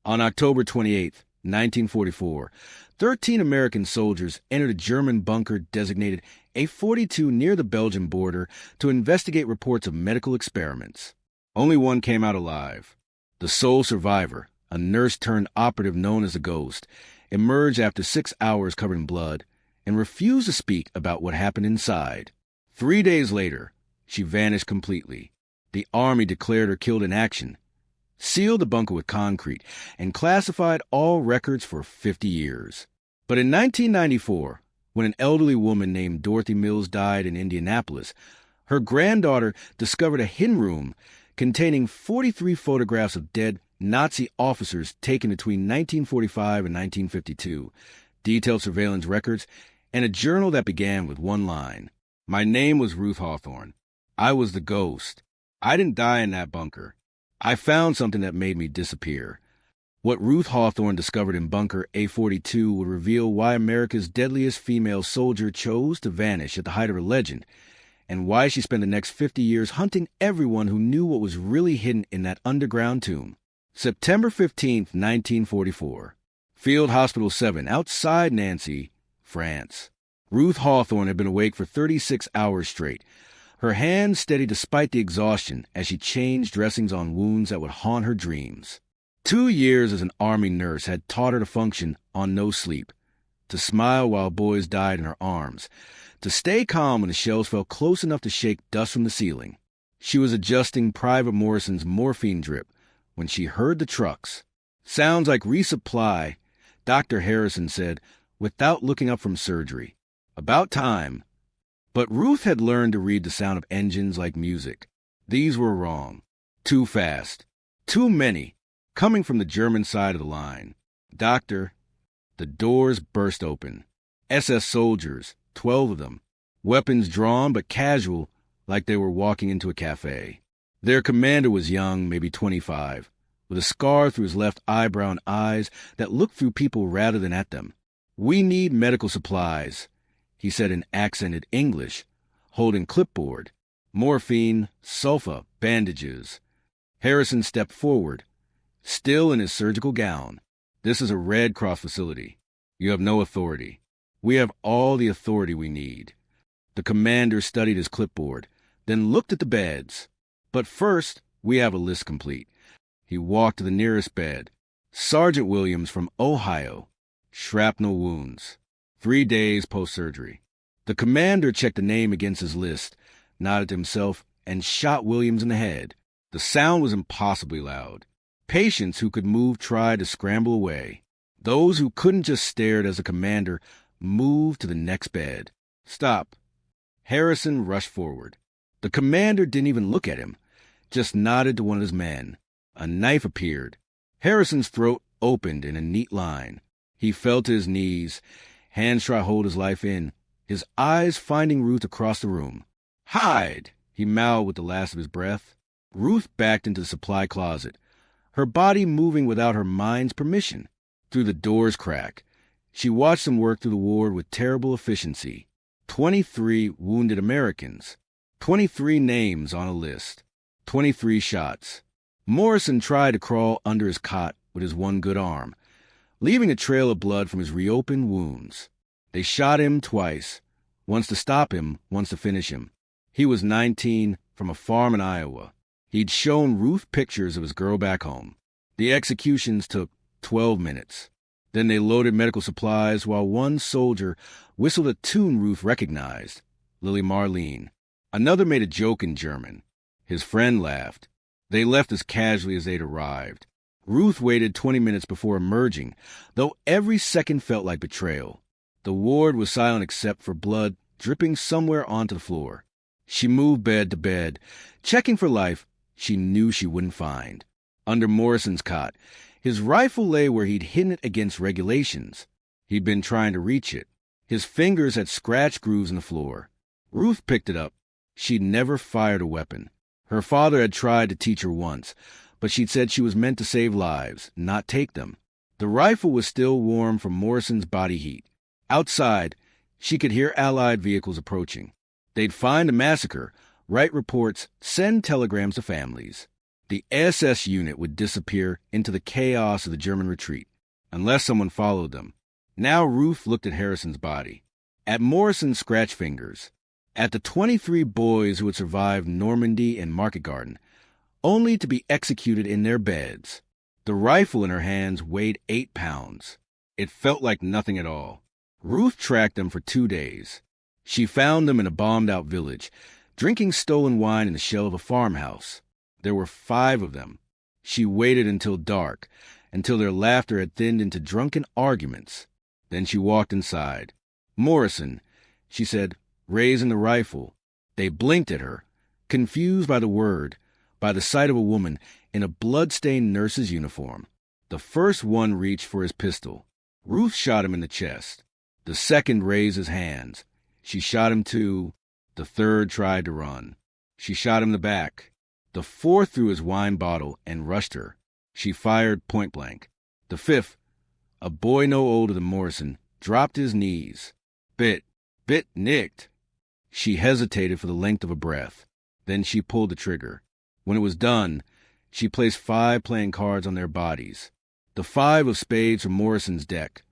On October 28, 1944, 13 American soldiers entered a German bunker designated A42 near the Belgian border to investigate reports of medical experiments. Only one came out alive. The sole survivor, a nurse-turned-operative known as a ghost, emerged after 6 hours covered in blood and refused to speak about what happened inside. 3 days later, she vanished completely. The Army declared her killed in action, sealed the bunker with concrete, and classified all records for 50 years. But in 1994, when an elderly woman named Dorothy Mills died in Indianapolis, her granddaughter discovered a hidden room containing 43 photographs of dead Nazi officers taken between 1945 and 1952, detailed surveillance records, and a journal that began with one line. My name was Ruth Hawthorne. I was the ghost. I didn't die in that bunker. I found something that made me disappear. What Ruth Hawthorne discovered in Bunker A42 would reveal why America's deadliest female soldier chose to vanish at the height of her legend, and why she spent the next 50 years hunting everyone who knew what was really hidden in that underground tomb. September 15, 1944. Field Hospital 7, outside Nancy, France. Ruth Hawthorne had been awake for 36 hours straight, her hands steady despite the exhaustion as she changed dressings on wounds that would haunt her dreams. 2 years as an Army nurse had taught her to function on no sleep, to smile while boys died in her arms, to stay calm when the shells fell close enough to shake dust from the ceiling. She was adjusting Private Morrison's morphine drip when she heard the trucks. Sounds like resupply, Dr. Harrison said, without looking up from surgery. About time. But Ruth had learned to read the sound of engines like music. These were wrong. Too fast. Too many. Coming from the German side of the line. Doctor. The doors burst open. SS soldiers, 12 of them. Weapons drawn but casual, like they were walking into a cafe. Their commander was young, maybe 25, with a scar through his left eyebrow and eyes that looked through people rather than at them. We need medical supplies, he said in accented English, holding clipboard. Morphine, sulfa, bandages. Harrison stepped forward, still in his surgical gown. This is a Red Cross facility. You have no authority. We have all the authority we need. The commander studied his clipboard, then looked at the beds. But first, we have a list complete. He walked to the nearest bed. Sergeant Williams from Ohio. Shrapnel wounds. 3 days post-surgery. The commander checked the name against his list, nodded to himself, and shot Williams in the head. The sound was impossibly loud. Patients who could move tried to scramble away. Those who couldn't just stared as the commander moved to the next bed. Stop. Harrison rushed forward. The commander didn't even look at him, just nodded to one of his men. A knife appeared. Harrison's throat opened in a neat line. He fell to his knees, hands try to hold his life in, his eyes finding Ruth across the room. Hide, he mouthed with the last of his breath. Ruth backed into the supply closet, her body moving without her mind's permission. Through the door's crack, she watched them work through the ward with terrible efficiency. 23 wounded Americans. 23 names on a list. 23 shots. Morrison tried to crawl under his cot with his one good arm, leaving a trail of blood from his reopened wounds. They shot him twice, once to stop him, once to finish him. He was 19, from a farm in Iowa. He'd shown Ruth pictures of his girl back home. The executions took 12 minutes. Then they loaded medical supplies while one soldier whistled a tune Ruth recognized, Lily Marlene. Another made a joke in German. His friend laughed. They left as casually as they'd arrived. Ruth waited 20 minutes before emerging, though every second felt like betrayal. The ward was silent except for blood dripping somewhere onto the floor. She moved bed to bed, checking for life she knew she wouldn't find. Under Morrison's cot, his rifle lay where he'd hidden it against regulations. He'd been trying to reach it. His fingers had scratched grooves in the floor. Ruth picked it up. She'd never fired a weapon. Her father had tried to teach her once, but she'd said she was meant to save lives, not take them. The rifle was still warm from Morrison's body heat. Outside, she could hear Allied vehicles approaching. They'd find a massacre, write reports, send telegrams to families. The SS unit would disappear into the chaos of the German retreat, unless someone followed them. Now Ruth looked at Harrison's body, at Morrison's scratch fingers, at the 23 boys who had survived Normandy and Market Garden, only to be executed in their beds. The rifle in her hands weighed 8 pounds. It felt like nothing at all. Ruth tracked them for 2 days. She found them in a bombed-out village, drinking stolen wine in the shell of a farmhouse. There were 5 of them. She waited until dark, until their laughter had thinned into drunken arguments. Then she walked inside. "Morrison," she said, raising the rifle. They blinked at her, confused by the word, by the sight of a woman in a blood-stained nurse's uniform. The first one reached for his pistol. Ruth shot him in the chest. The second raised his hands. She shot him too. The third tried to run. She shot him in the back. The fourth threw his wine bottle and rushed her. She fired point blank. The fifth, a boy no older than Morrison, dropped to his knees. Bit nicked. She hesitated for the length of a breath. Then she pulled the trigger. When it was done, she placed 5 playing cards on their bodies. The 5 of spades from Morrison's deck,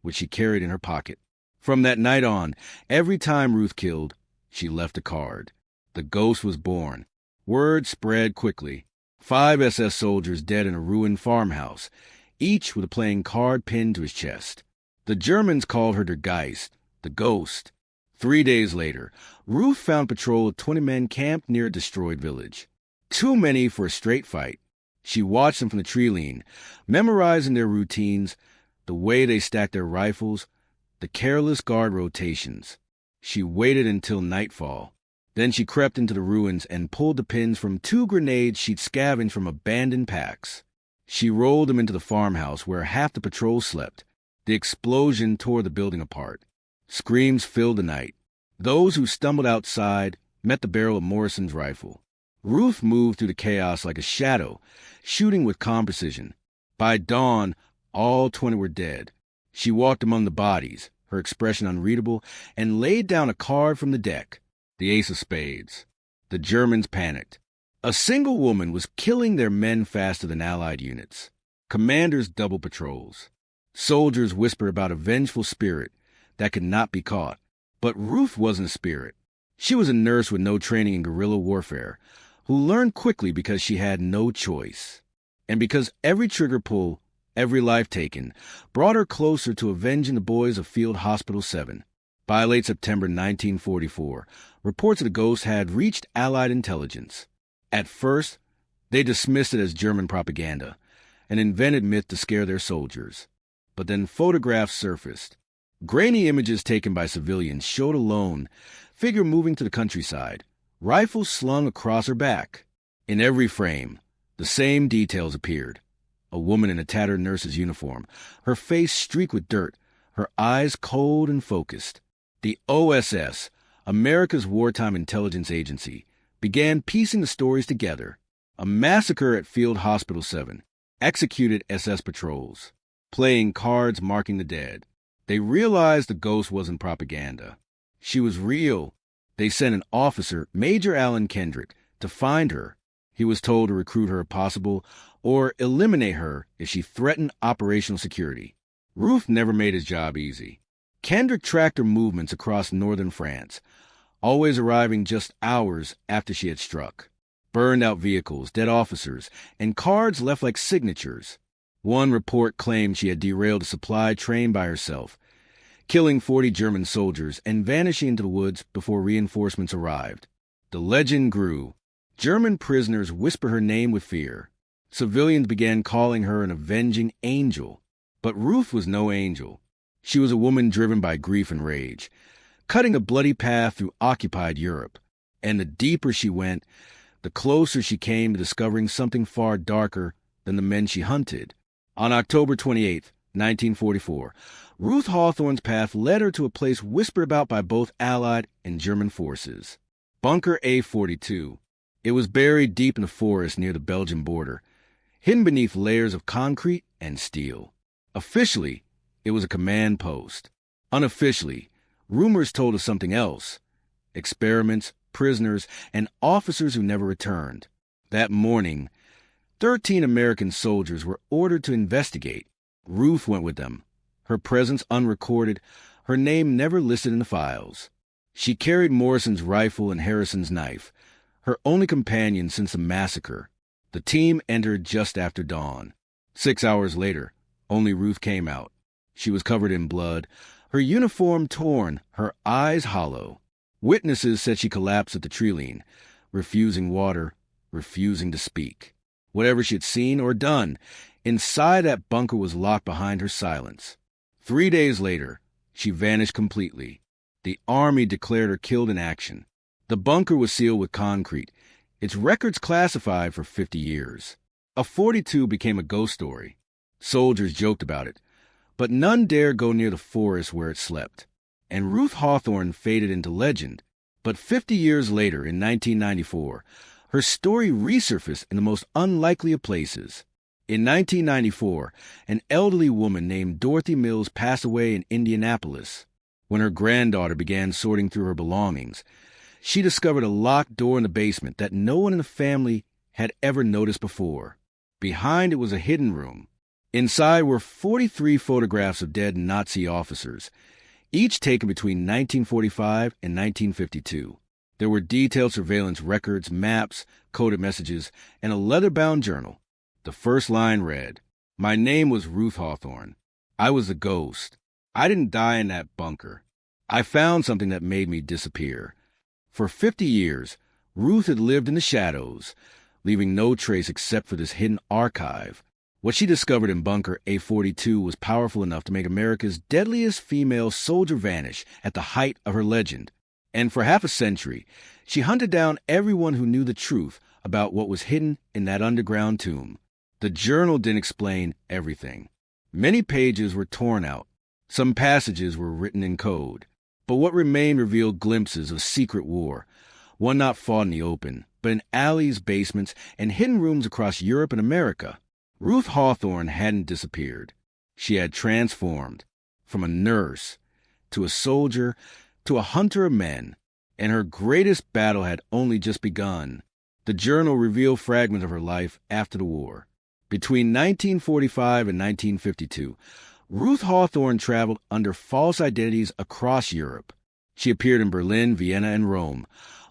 which she carried in her pocket. From that night on, every time Ruth killed, she left a card. The ghost was born. Word spread quickly. 5 SS soldiers dead in a ruined farmhouse, each with a playing card pinned to his chest. The Germans called her der Geist, the ghost. 3 days later, Ruth found patrol of 20 men camped near a destroyed village. Too many for a straight fight. She watched them from the tree lean, memorizing their routines, the way they stacked their rifles, the careless guard rotations. She waited until nightfall. Then she crept into the ruins and pulled the pins from 2 grenades she'd scavenged from abandoned packs. She rolled them into the farmhouse where half the patrol slept. The explosion tore the building apart. Screams filled the night. Those who stumbled outside met the barrel of Morrison's rifle. Ruth moved through the chaos like a shadow, shooting with calm precision. By dawn, all 20 were dead. She walked among the bodies, her expression unreadable, and laid down a card from the deck, the ace of spades. The Germans panicked. A single woman was killing their men faster than Allied units. Commanders doubled patrols. Soldiers whispered about a vengeful spirit that could not be caught. But Ruth wasn't a spirit. She was a nurse with no training in guerrilla warfare, who learned quickly because she had no choice. And because every trigger pull, every life taken, brought her closer to avenging the boys of Field Hospital 7. By late September 1944, reports of the ghost had reached Allied intelligence. At first, they dismissed it as German propaganda, an invented myth to scare their soldiers. But then photographs surfaced. Grainy images taken by civilians showed a lone figure moving to the countryside, rifle slung across her back. In every frame, the same details appeared. A woman in a tattered nurse's uniform, her face streaked with dirt, her eyes cold and focused. The OSS, America's wartime intelligence agency, began piecing the stories together. A massacre at Field Hospital 7, executed SS patrols, playing cards marking the dead. They realized the ghost wasn't propaganda. She was real. They sent an officer, Major Alan Kendrick, to find her. He was told to recruit her if possible, or eliminate her if she threatened operational security. Ruth never made his job easy. Kendrick tracked her movements across northern France, always arriving just hours after she had struck. Burned-out vehicles, dead officers, and cards left like signatures. One report claimed she had derailed a supply train by herself, killing 40 German soldiers and vanishing into the woods before reinforcements arrived. The legend grew. German prisoners whispered her name with fear. Civilians began calling her an avenging angel. But Ruth was no angel. She was a woman driven by grief and rage, cutting a bloody path through occupied Europe. And the deeper she went, the closer she came to discovering something far darker than the men she hunted. On October 28, 1944, Ruth Hawthorne's path led her to a place whispered about by both Allied and German forces. Bunker A-42. It was buried deep in the forest near the Belgian border, hidden beneath layers of concrete and steel. Officially, it was a command post. Unofficially, rumors told us something else. Experiments, prisoners, and officers who never returned. That morning, 13 American soldiers were ordered to investigate. Ruth went with them, her presence unrecorded, her name never listed in the files. She carried Morrison's rifle and Harrison's knife, her only companion since the massacre. The team entered just after dawn. 6 hours later, only Ruth came out. She was covered in blood, her uniform torn, her eyes hollow. Witnesses said she collapsed at the tree-line, refusing water, refusing to speak. Whatever she had seen or done, inside that bunker was locked behind her silence. 3 days later, she vanished completely. The Army declared her killed in action. The bunker was sealed with concrete, its records classified for 50 years. A .42 became a ghost story. Soldiers joked about it, but none dared go near the forest where it slept. And Ruth Hawthorne faded into legend. But 50 years later, in 1994, her story resurfaced in the most unlikely of places. In 1994, an elderly woman named Dorothy Mills passed away in Indianapolis. When her granddaughter began sorting through her belongings, she discovered a locked door in the basement that no one in the family had ever noticed before. Behind it was a hidden room. Inside were 43 photographs of dead Nazi officers, each taken between 1945 and 1952. There were detailed surveillance records, maps, coded messages, and a leather-bound journal. The first line read, "My name was Ruth Hawthorne. I was a ghost. I didn't die in that bunker. I found something that made me disappear." For 50 years, Ruth had lived in the shadows, leaving no trace except for this hidden archive. What she discovered in Bunker A42 was powerful enough to make America's deadliest female soldier vanish at the height of her legend. And for half a century, she hunted down everyone who knew the truth about what was hidden in that underground tomb. The journal didn't explain everything. Many pages were torn out. Some passages were written in code. But what remained revealed glimpses of secret war, one not fought in the open, but in alleys, basements, and hidden rooms across Europe and America. Ruth Hawthorne hadn't disappeared. She had transformed from a nurse to a soldier to a hunter of men, and her greatest battle had only just begun. The journal revealed fragments of her life after the war. Between 1945 and 1952, Ruth Hawthorne traveled under false identities across Europe. She appeared in Berlin, Vienna, and Rome,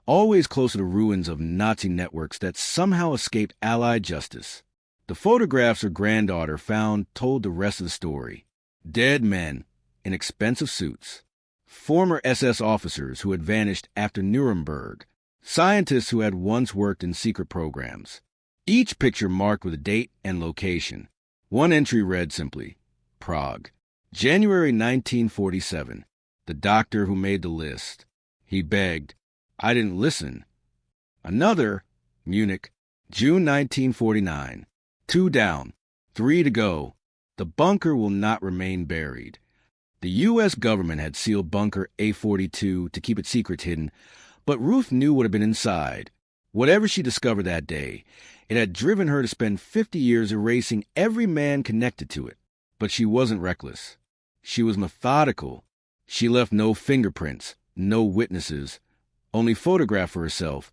always close to the ruins of Nazi networks that somehow escaped Allied justice. The photographs her granddaughter found told the rest of the story. Dead men in expensive suits, former SS officers who had vanished after Nuremberg, scientists who had once worked in secret programs. Each picture marked with a date and location. One entry read simply, Prague, January 1947. The doctor who made the list. He begged. I didn't listen. Another, Munich, June 1949. 2 down, 3 to go. The bunker will not remain buried. The U.S. government had sealed Bunker A42 to keep its secrets hidden, but Ruth knew what had been inside. Whatever she discovered that day, it had driven her to spend 50 years erasing every man connected to it. But she wasn't reckless. She was methodical. She left no fingerprints, no witnesses, only photograph for herself,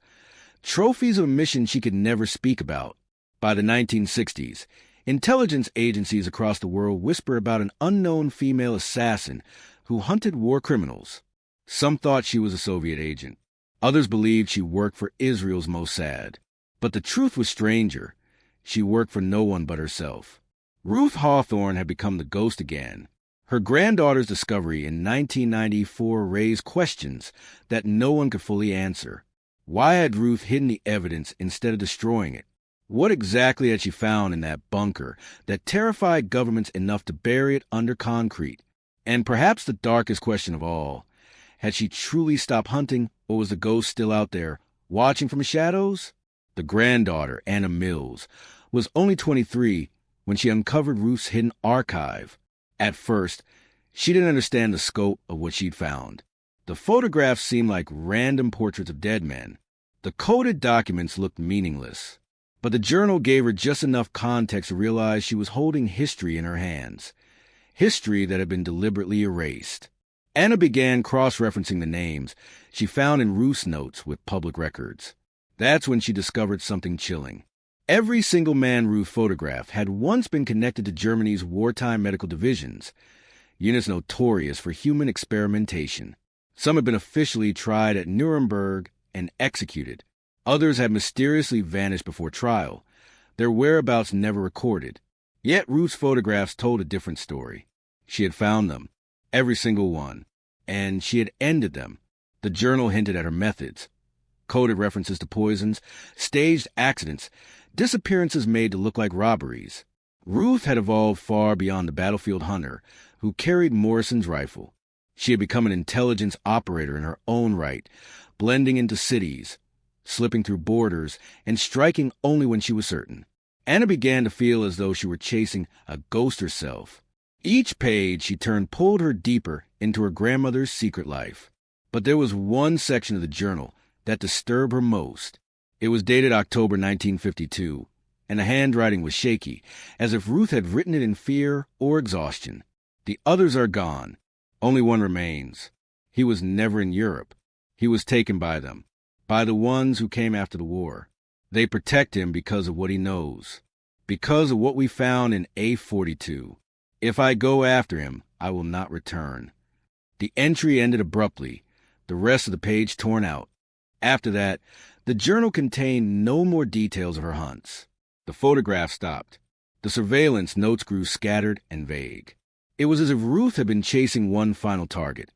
trophies of a mission she could never speak about. By the 1960s, intelligence agencies across the world whisper about an unknown female assassin who hunted war criminals. Some thought she was a Soviet agent. Others believed she worked for Israel's Mossad. But the truth was stranger. She worked for no one but herself. Ruth Hawthorne had become the ghost again. Her granddaughter's discovery in 1994 raised questions that no one could fully answer. Why had Ruth hidden the evidence instead of destroying it? What exactly had she found in that bunker that terrified governments enough to bury it under concrete? And perhaps the darkest question of all, had she truly stopped hunting, or was the ghost still out there, watching from the shadows? The granddaughter, Anna Mills, was only 23 when she uncovered Ruth's hidden archive. At first, she didn't understand the scope of what she'd found. The photographs seemed like random portraits of dead men. The coded documents looked meaningless. But the journal gave her just enough context to realize she was holding history in her hands. History that had been deliberately erased. Anna began cross-referencing the names she found in Ruth's notes with public records. That's when she discovered something chilling. Every single man Ruth photographed had once been connected to Germany's wartime medical divisions, units notorious for human experimentation. Some had been officially tried at Nuremberg and executed. Others had mysteriously vanished before trial, their whereabouts never recorded. Yet Ruth's photographs told a different story. She had found them, every single one, and she had ended them. The journal hinted at her methods. Coded references to poisons, staged accidents, disappearances made to look like robberies. Ruth had evolved far beyond the battlefield hunter who carried Morrison's rifle. She had become an intelligence operator in her own right, blending into cities, slipping through borders, and striking only when she was certain. Anna began to feel as though she were chasing a ghost herself. Each page she turned pulled her deeper into her grandmother's secret life. But there was one section of the journal that disturbed her most. It was dated October 1952, and the handwriting was shaky, as if Ruth had written it in fear or exhaustion. The others are gone. Only one remains. He was never in Europe. He was taken by them, by the ones who came after the war. They protect him because of what he knows, because of what we found in A42. If I go after him, I will not return. The entry ended abruptly, the rest of the page torn out. After that, the journal contained no more details of her hunts. The photographs stopped. The surveillance notes grew scattered and vague. It was as if Ruth had been chasing one final target.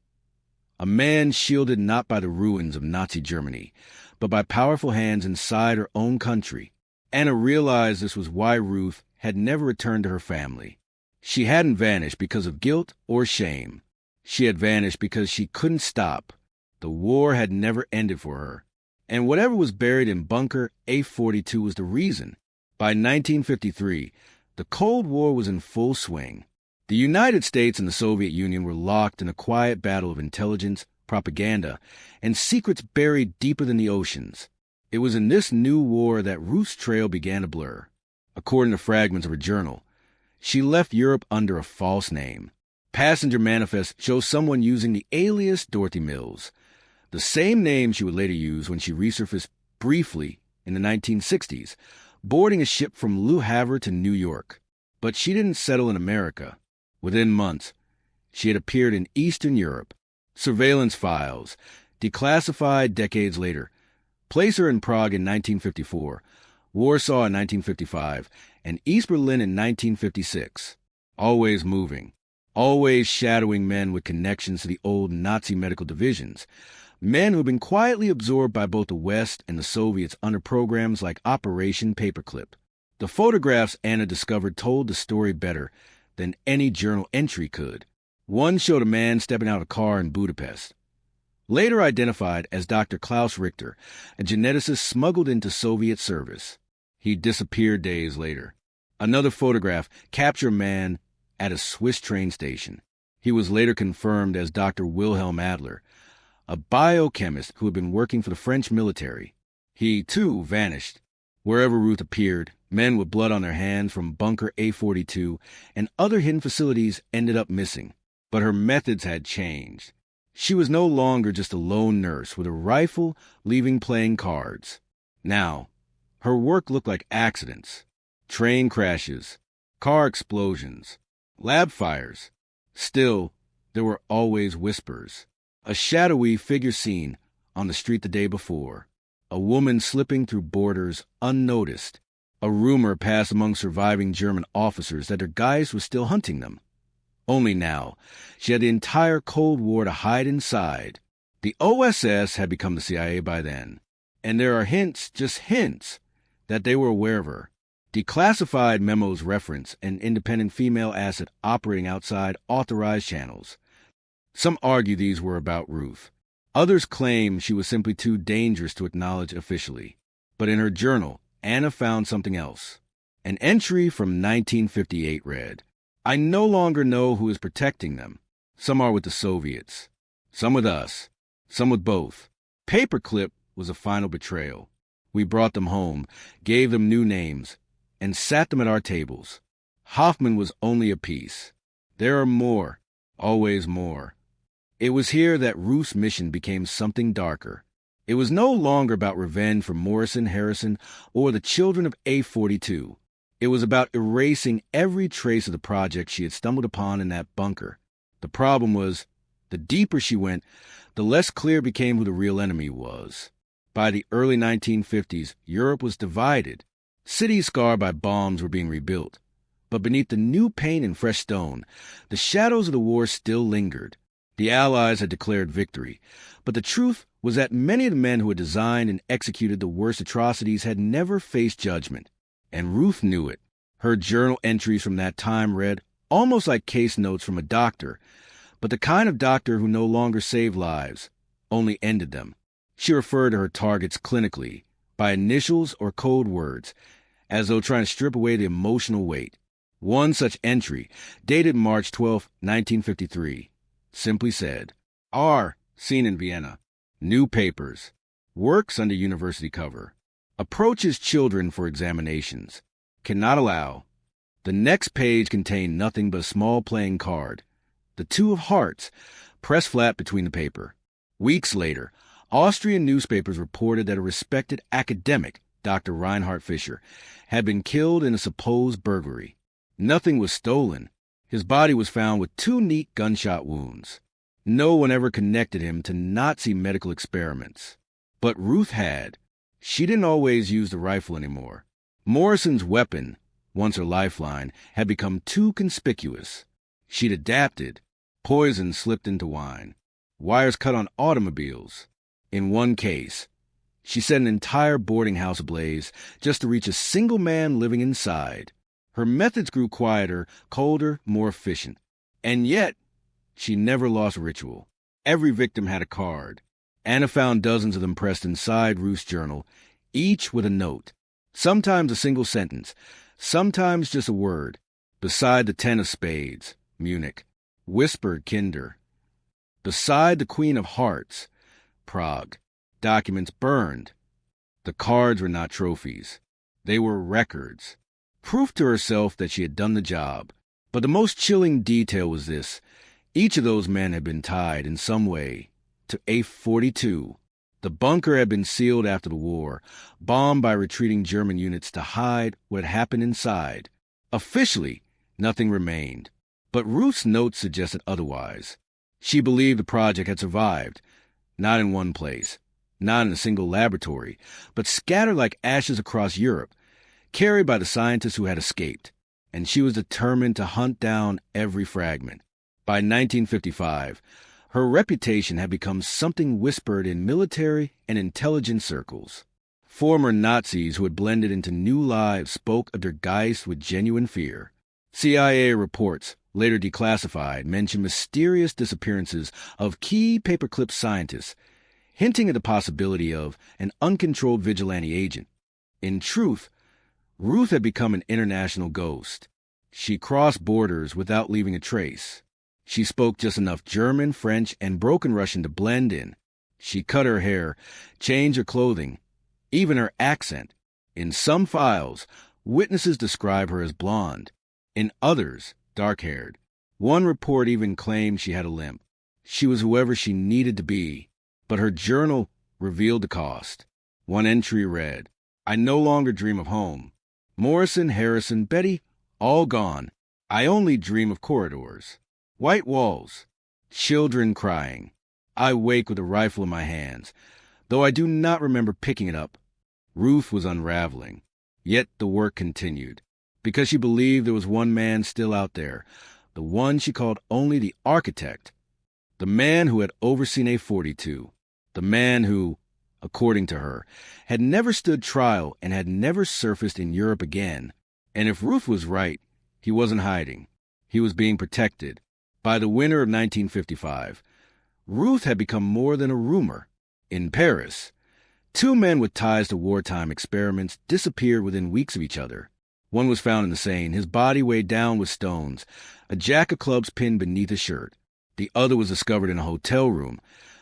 A man shielded not by the ruins of Nazi Germany, but by powerful hands inside her own country. Anna realized this was why Ruth had never returned to her family. She hadn't vanished because of guilt or shame. She had vanished because she couldn't stop. The war had never ended for her. And whatever was buried in Bunker A42 was the reason. By 1953, the Cold War was in full swing. The United States and the Soviet Union were locked in a quiet battle of intelligence, propaganda, and secrets buried deeper than the oceans. It was in this new war that Ruth's trail began to blur. According to fragments of her journal, she left Europe under a false name. Passenger manifests show someone using the alias Dorothy Mills, the same name she would later use when she resurfaced briefly in the 1960s, boarding a ship from Le Havre to New York. But she didn't settle in America. Within months, she had appeared in Eastern Europe. Surveillance files, declassified decades later, place her in Prague in 1954, Warsaw in 1955, and East Berlin in 1956. Always moving, always shadowing men with connections to the old Nazi medical divisions, men who had been quietly absorbed by both the West and the Soviets under programs like Operation Paperclip. The photographs Anna discovered told the story better than any journal entry could. One showed a man stepping out of a car in Budapest, later identified as Dr. Klaus Richter, a geneticist smuggled into Soviet service. He disappeared days later. Another photograph captured a man at a Swiss train station. He was later confirmed as Dr. Wilhelm Adler, a biochemist who had been working for the French military. He, too, vanished. Wherever Ruth appeared, men with blood on their hands from Bunker A42 and other hidden facilities ended up missing. But her methods had changed. She was no longer just a lone nurse with a rifle leaving playing cards. Now, her work looked like accidents, train crashes, car explosions, lab fires. Still, there were always whispers. A shadowy figure seen on the street the day before. A woman slipping through borders unnoticed. A rumor passed among surviving German officers that their guys were still hunting them. Only now, she had the entire Cold War to hide inside. The OSS had become the CIA by then, and there are hints, just hints, that they were aware of her. Declassified memos reference an independent female asset operating outside authorized channels. Some argue these were about Ruth. Others claim she was simply too dangerous to acknowledge officially. But in her journal, Anna found something else. An entry from 1958 read, "I no longer know who is protecting them. Some are with the Soviets, some with us, some with both. Paperclip was a final betrayal. We brought them home, gave them new names, and sat them at our tables. Hoffman was only a piece. There are more, always more." It was here that Ruth's mission became something darker. It was no longer about revenge for Morrison, Harrison, or the children of A42. It was about erasing every trace of the project she had stumbled upon in that bunker. The problem was, the deeper she went, the less clear became who the real enemy was. By the early 1950s, Europe was divided. Cities scarred by bombs were being rebuilt. But beneath the new paint and fresh stone, the shadows of the war still lingered. The Allies had declared victory, but the truth was that many of the men who had designed and executed the worst atrocities had never faced judgment. And Ruth knew it. Her journal entries from that time read almost like case notes from a doctor, but the kind of doctor who no longer saved lives, only ended them. She referred to her targets clinically, by initials or code words, as though trying to strip away the emotional weight. One such entry, dated March 12, 1953, simply said, R. Seen in Vienna. New papers. Works under university cover. Approaches children for examinations. Cannot allow. The next page contained nothing but a small playing card. The two of hearts, pressed flat between the paper. Weeks later, Austrian newspapers reported that a respected academic, Dr. Reinhard Fischer, had been killed in a supposed burglary. Nothing was stolen. His body was found with 2 neat gunshot wounds. No one ever connected him to Nazi medical experiments. But Ruth had. She didn't always use the rifle anymore. Morrison's weapon, once her lifeline, had become too conspicuous. She'd adapted. Poison slipped into wine. Wires cut on automobiles. In one case, she set an entire boarding house ablaze just to reach a single man living inside. Her methods grew quieter, colder, more efficient. And yet, she never lost ritual. Every victim had a card. Anna found dozens of them pressed inside Ruth's journal, each with a note. Sometimes a single sentence, sometimes just a word. Beside the 10 of spades, Munich. Whispered Kinder. Beside the Queen of Hearts, Prague. Documents burned. The cards were not trophies. They were records. Proof to herself that she had done the job. But the most chilling detail was this. Each of those men had been tied in some way to A42. The bunker had been sealed after the war, bombed by retreating German units to hide what had happened inside. Officially, nothing remained. But Ruth's notes suggested otherwise. She believed the project had survived, not in one place, not in a single laboratory, but scattered like ashes across Europe, carried by the scientists who had escaped. And she was determined to hunt down every fragment. By 1955, her reputation had become something whispered in military and intelligence circles. Former Nazis who had blended into new lives spoke of their Geist with genuine fear. CIA reports, later declassified, mentioned mysterious disappearances of key paperclip scientists, hinting at the possibility of an uncontrolled vigilante agent. In truth, Ruth had become an international ghost. She crossed borders without leaving a trace. She spoke just enough German, French, and broken Russian to blend in. She cut her hair, changed her clothing, even her accent. In some files, witnesses describe her as blonde. In others, dark-haired. One report even claimed she had a limp. She was whoever she needed to be. But her journal revealed the cost. One entry read, I no longer dream of home. Morrison, Harrison, Betty, all gone. I only dream of corridors. White walls. Children crying. I wake with a rifle in my hands, though I do not remember picking it up. Ruth was unraveling. Yet the work continued, because she believed there was one man still out there, the one she called only the architect, the man who had overseen A42, the man who, according to her, had never stood trial and had never surfaced in Europe again. And if Ruth was right, he wasn't hiding. He was being protected. By the winter of 1955, Ruth had become more than a rumor. In Paris, 2 men with ties to wartime experiments disappeared within weeks of each other. One was found in the Seine, his body weighed down with stones, a jack of clubs pinned beneath his shirt. The other was discovered in a hotel room.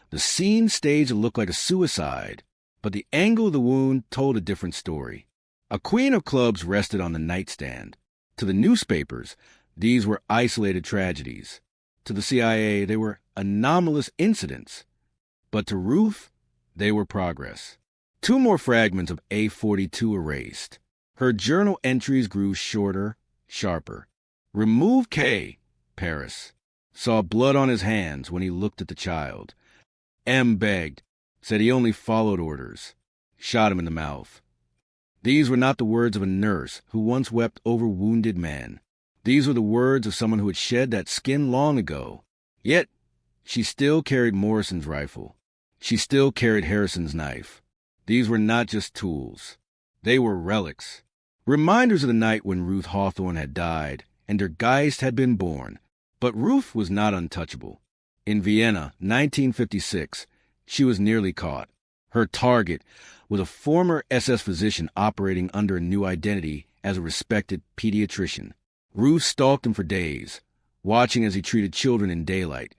The scene staged looked like a suicide, but the angle of the wound told a different story. A queen of clubs rested on the nightstand. To the newspapers, these were isolated tragedies. To the CIA, they were anomalous incidents. But to Ruth, They were progress. 2 more fragments of A42 erased. Her journal entries grew shorter, sharper. Remove K, Paris. Saw blood on his hands when he looked at the child. M begged, said he only followed orders. Shot him in the mouth. These were not the words of a nurse who once wept over wounded men. These were the words of someone who had shed that skin long ago. Yet, she still carried Morrison's rifle. She still carried Harrison's knife. These were not just tools. They were relics. Reminders of the night when Ruth Hawthorne had died and Der Geist had been born. But Ruth was not untouchable. In Vienna, 1956, she was nearly caught. Her target was a former SS physician operating under a new identity as a respected pediatrician. Ruth stalked him for days, watching as he treated children in daylight,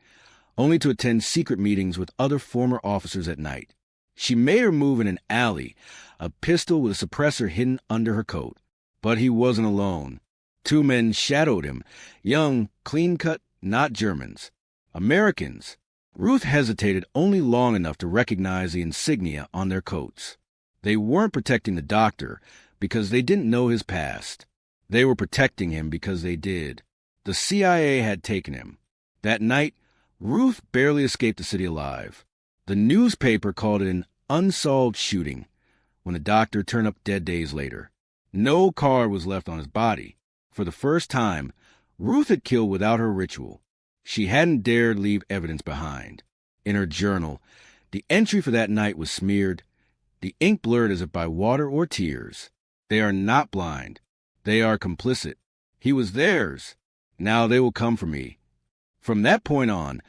only to attend secret meetings with other former officers at night. She made her move in an alley, a pistol with a suppressor hidden under her coat. But he wasn't alone. 2 men shadowed him, young, clean-cut, not Germans. Americans. Ruth hesitated only long enough to recognize the insignia on their coats. They weren't protecting the doctor because they didn't know his past. They were protecting him because they did. The CIA had taken him. That night, Ruth barely escaped the city alive. The newspaper called it an unsolved shooting when the doctor turned up dead days later. No card was left on his body. For the first time, Ruth had killed without her ritual. She hadn't dared leave evidence behind. In her journal, the entry for that night was smeared, the ink blurred as if by water or tears. They are not blind. They are complicit. He was theirs. Now they will come for me. From that point on,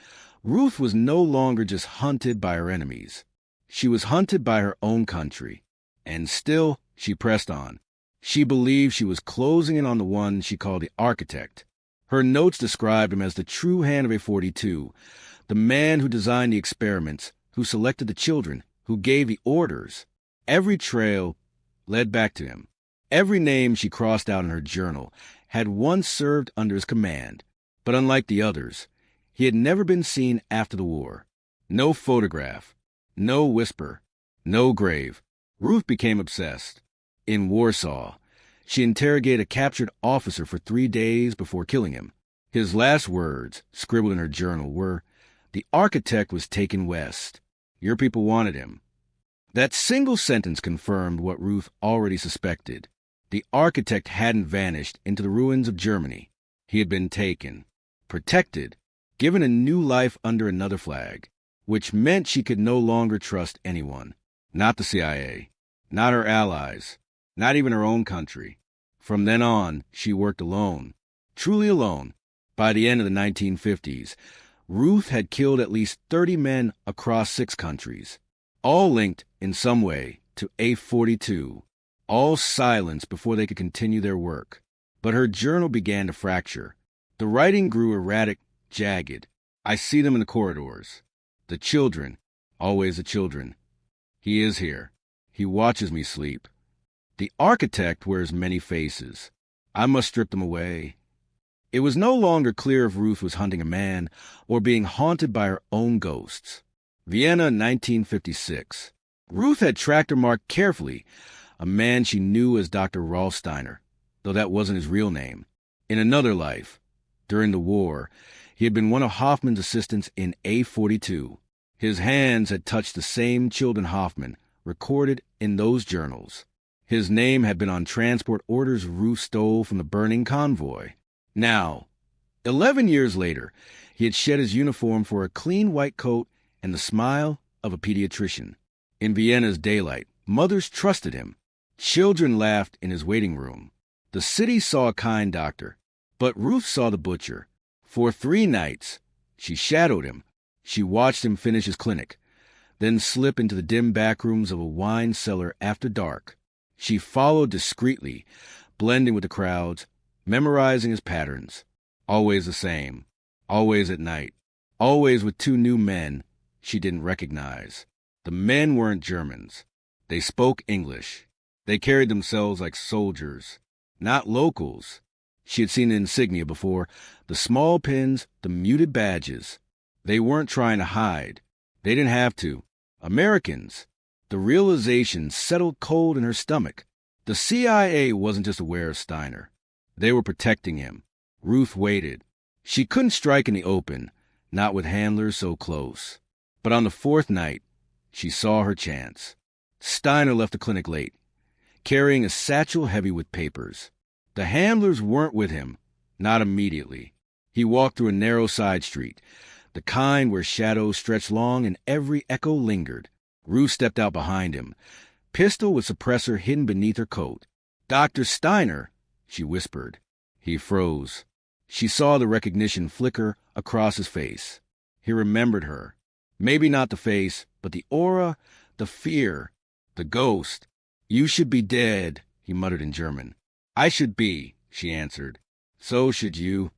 Ruth was no longer just hunted by her enemies. She was hunted by her own country. And still, she pressed on. She believed she was closing in on the one she called the architect. Her notes described him as the true hand of A42, the man who designed the experiments, who selected the children, who gave the orders. Every trail led back to him. Every name she crossed out in her journal had once served under his command. But unlike the others, he had never been seen after the war. No photograph, no whisper, no grave. Ruth became obsessed. In Warsaw, she interrogated a captured officer for 3 days before killing him. His last words, scribbled in her journal, were, "The architect was taken west. Your people wanted him." That single sentence confirmed what Ruth already suspected. The architect hadn't vanished into the ruins of Germany. He had been taken, protected, given a new life under another flag, which meant she could no longer trust anyone. Not the CIA, not her allies, not even her own country. From then on, she worked alone, truly alone. By the end of the 1950s, Ruth had killed at least 30 men across 6 countries, all linked in some way to A42, all silenced before they could continue their work. But her journal began to fracture. The writing grew erratic, jagged. I see them in the corridors. The children, always the children. He is here. He watches me sleep. The architect wears many faces. I must strip them away. It was no longer clear if Ruth was hunting a man or being haunted by her own ghosts. Vienna, 1956. Ruth had tracked her mark carefully, a man she knew as Dr. Rollsteiner, though that wasn't his real name. In another life, during the war, he had been one of Hoffman's assistants in A42. His hands had touched the same children Hoffman recorded in those journals. His name had been on transport orders Ruth stole from the burning convoy. Now, 11 years later, he had shed his uniform for a clean white coat and the smile of a pediatrician. In Vienna's daylight, mothers trusted him. Children laughed in his waiting room. The city saw a kind doctor, but Ruth saw the butcher. For 3 nights, she shadowed him. She watched him finish his clinic, then slip into the dim back rooms of a wine cellar after dark. She followed discreetly, blending with the crowds, memorizing his patterns. Always the same, always at night, always with 2 new men she didn't recognize. The men weren't Germans. They spoke English. They carried themselves like soldiers, not locals. She had seen the insignia before, the small pins, the muted badges. They weren't trying to hide. They didn't have to. Americans. The realization settled cold in her stomach. The CIA wasn't just aware of Steiner. They were protecting him. Ruth waited. She couldn't strike in the open, not with handlers so close. But on the fourth night, she saw her chance. Steiner left the clinic late, carrying a satchel heavy with papers. The handlers weren't with him, not immediately. He walked through a narrow side street, the kind where shadows stretched long and every echo lingered. Ruth stepped out behind him, pistol with suppressor hidden beneath her coat. "Dr. Steiner," she whispered. He froze. She saw the recognition flicker across his face. He remembered her. Maybe not the face, but the aura, the fear, the ghost. "You should be dead," he muttered in German. "I should be," she answered. "So should you."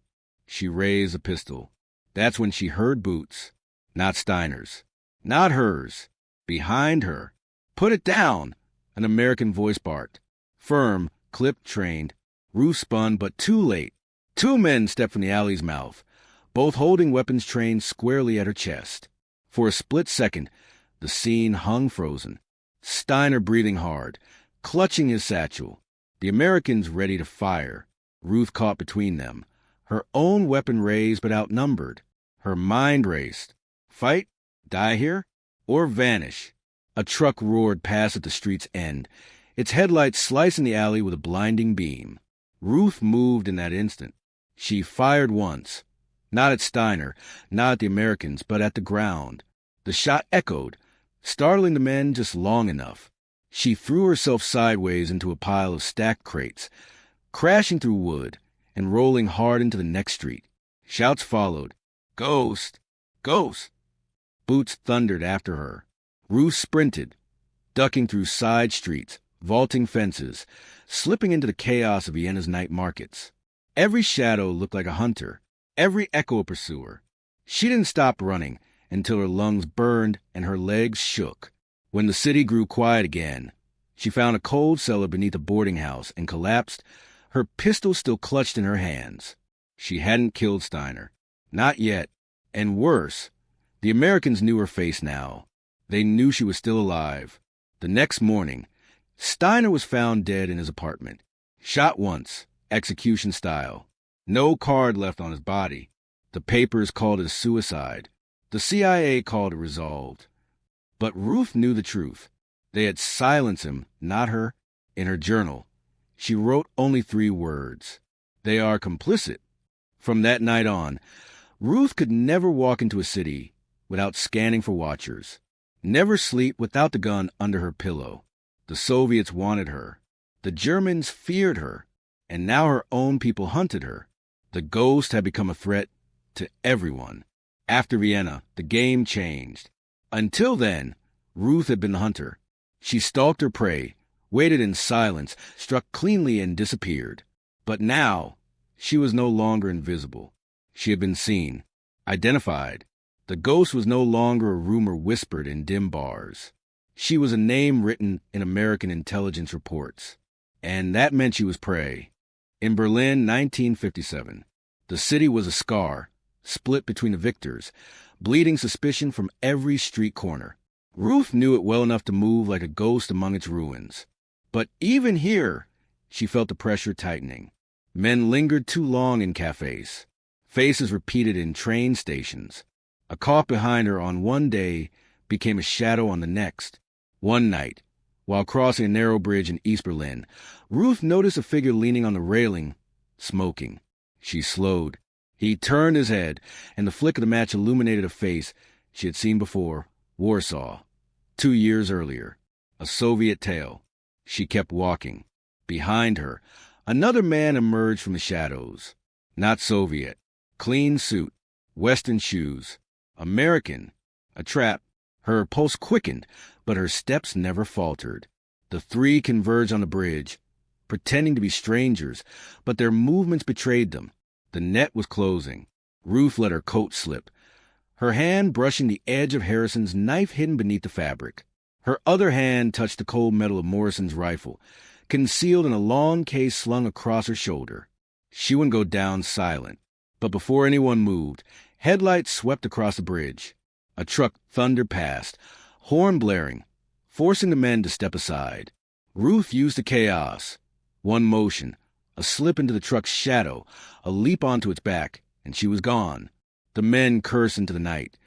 She raised a pistol. That's when she heard boots. Not Steiner's. Not hers. Behind her. "Put it down!" An American voice barked. Firm, clipped, trained. Ruth spun, but too late. Two men stepped from the alley's mouth, both holding weapons trained squarely at her chest. For a split second, the scene hung frozen. Steiner breathing hard, clutching his satchel. The Americans ready to fire. Ruth caught between them. Her own weapon raised but outnumbered. Her mind raced. Fight? Die here? Or vanish? A truck roared past at the street's end, its headlights slicing the alley with a blinding beam. Ruth moved in that instant. She fired once. Not at Steiner, not at the Americans, but at the ground. The shot echoed, startling the men just long enough. She threw herself sideways into a pile of stacked crates, crashing through wood and rolling hard into the next street. Shouts followed. "Ghost! Ghost!" Boots thundered after her. Ruth sprinted, ducking through side streets, vaulting fences, slipping into the chaos of Vienna's night markets. Every shadow looked like a hunter, every echo a pursuer. She didn't stop running until her lungs burned and her legs shook. When the city grew quiet again, she found a cold cellar beneath a boarding house and collapsed, her pistol still clutched in her hands. She hadn't killed Steiner. Not yet. And worse, the Americans knew her face now. They knew she was still alive. The next morning, Steiner was found dead in his apartment. Shot once, execution style. No card left on his body. The papers called it a suicide. The CIA called it resolved. But Ruth knew the truth. They had silenced him, not her. In her journal, she wrote only 3 words. "They are complicit." From that night on, Ruth could never walk into a city without scanning for watchers. Never sleep without the gun under her pillow. The Soviets wanted her. The Germans feared her. And now her own people hunted her. The ghost had become a threat to everyone. After Vienna, the game changed. Until then, Ruth had been the hunter. She stalked her prey, waited in silence, struck cleanly and disappeared. But now, she was no longer invisible. She had been seen, identified. The ghost was no longer a rumor whispered in dim bars. She was a name written in American intelligence reports. And that meant she was prey. In Berlin, 1957, the city was a scar, split between the victors, bleeding suspicion from every street corner. Ruth knew it well enough to move like a ghost among its ruins. But even here, she felt the pressure tightening. Men lingered too long in cafes. Faces repeated in train stations. A cough behind her on one day became a shadow on the next. One night, while crossing a narrow bridge in East Berlin, Ruth noticed a figure leaning on the railing, smoking. She slowed. He turned his head, and the flick of the match illuminated a face she had seen before. Warsaw. 2 years earlier. A Soviet tale. She kept walking. Behind her, another man emerged from the shadows. Not Soviet. Clean suit. Western shoes. American. A trap. Her pulse quickened, but her steps never faltered. The 3 converged on the bridge, pretending to be strangers, but their movements betrayed them. The net was closing. Ruth let her coat slip, her hand brushing the edge of Harrison's knife hidden beneath the fabric. Her other hand touched the cold metal of Morrison's rifle, concealed in a long case slung across her shoulder. She wouldn't go down silent. But before anyone moved, headlights swept across the bridge. A truck thundered past, horn blaring, forcing the men to step aside. Ruth used the chaos. One motion, a slip into the truck's shadow, a leap onto its back, and she was gone. The men cursed into the night,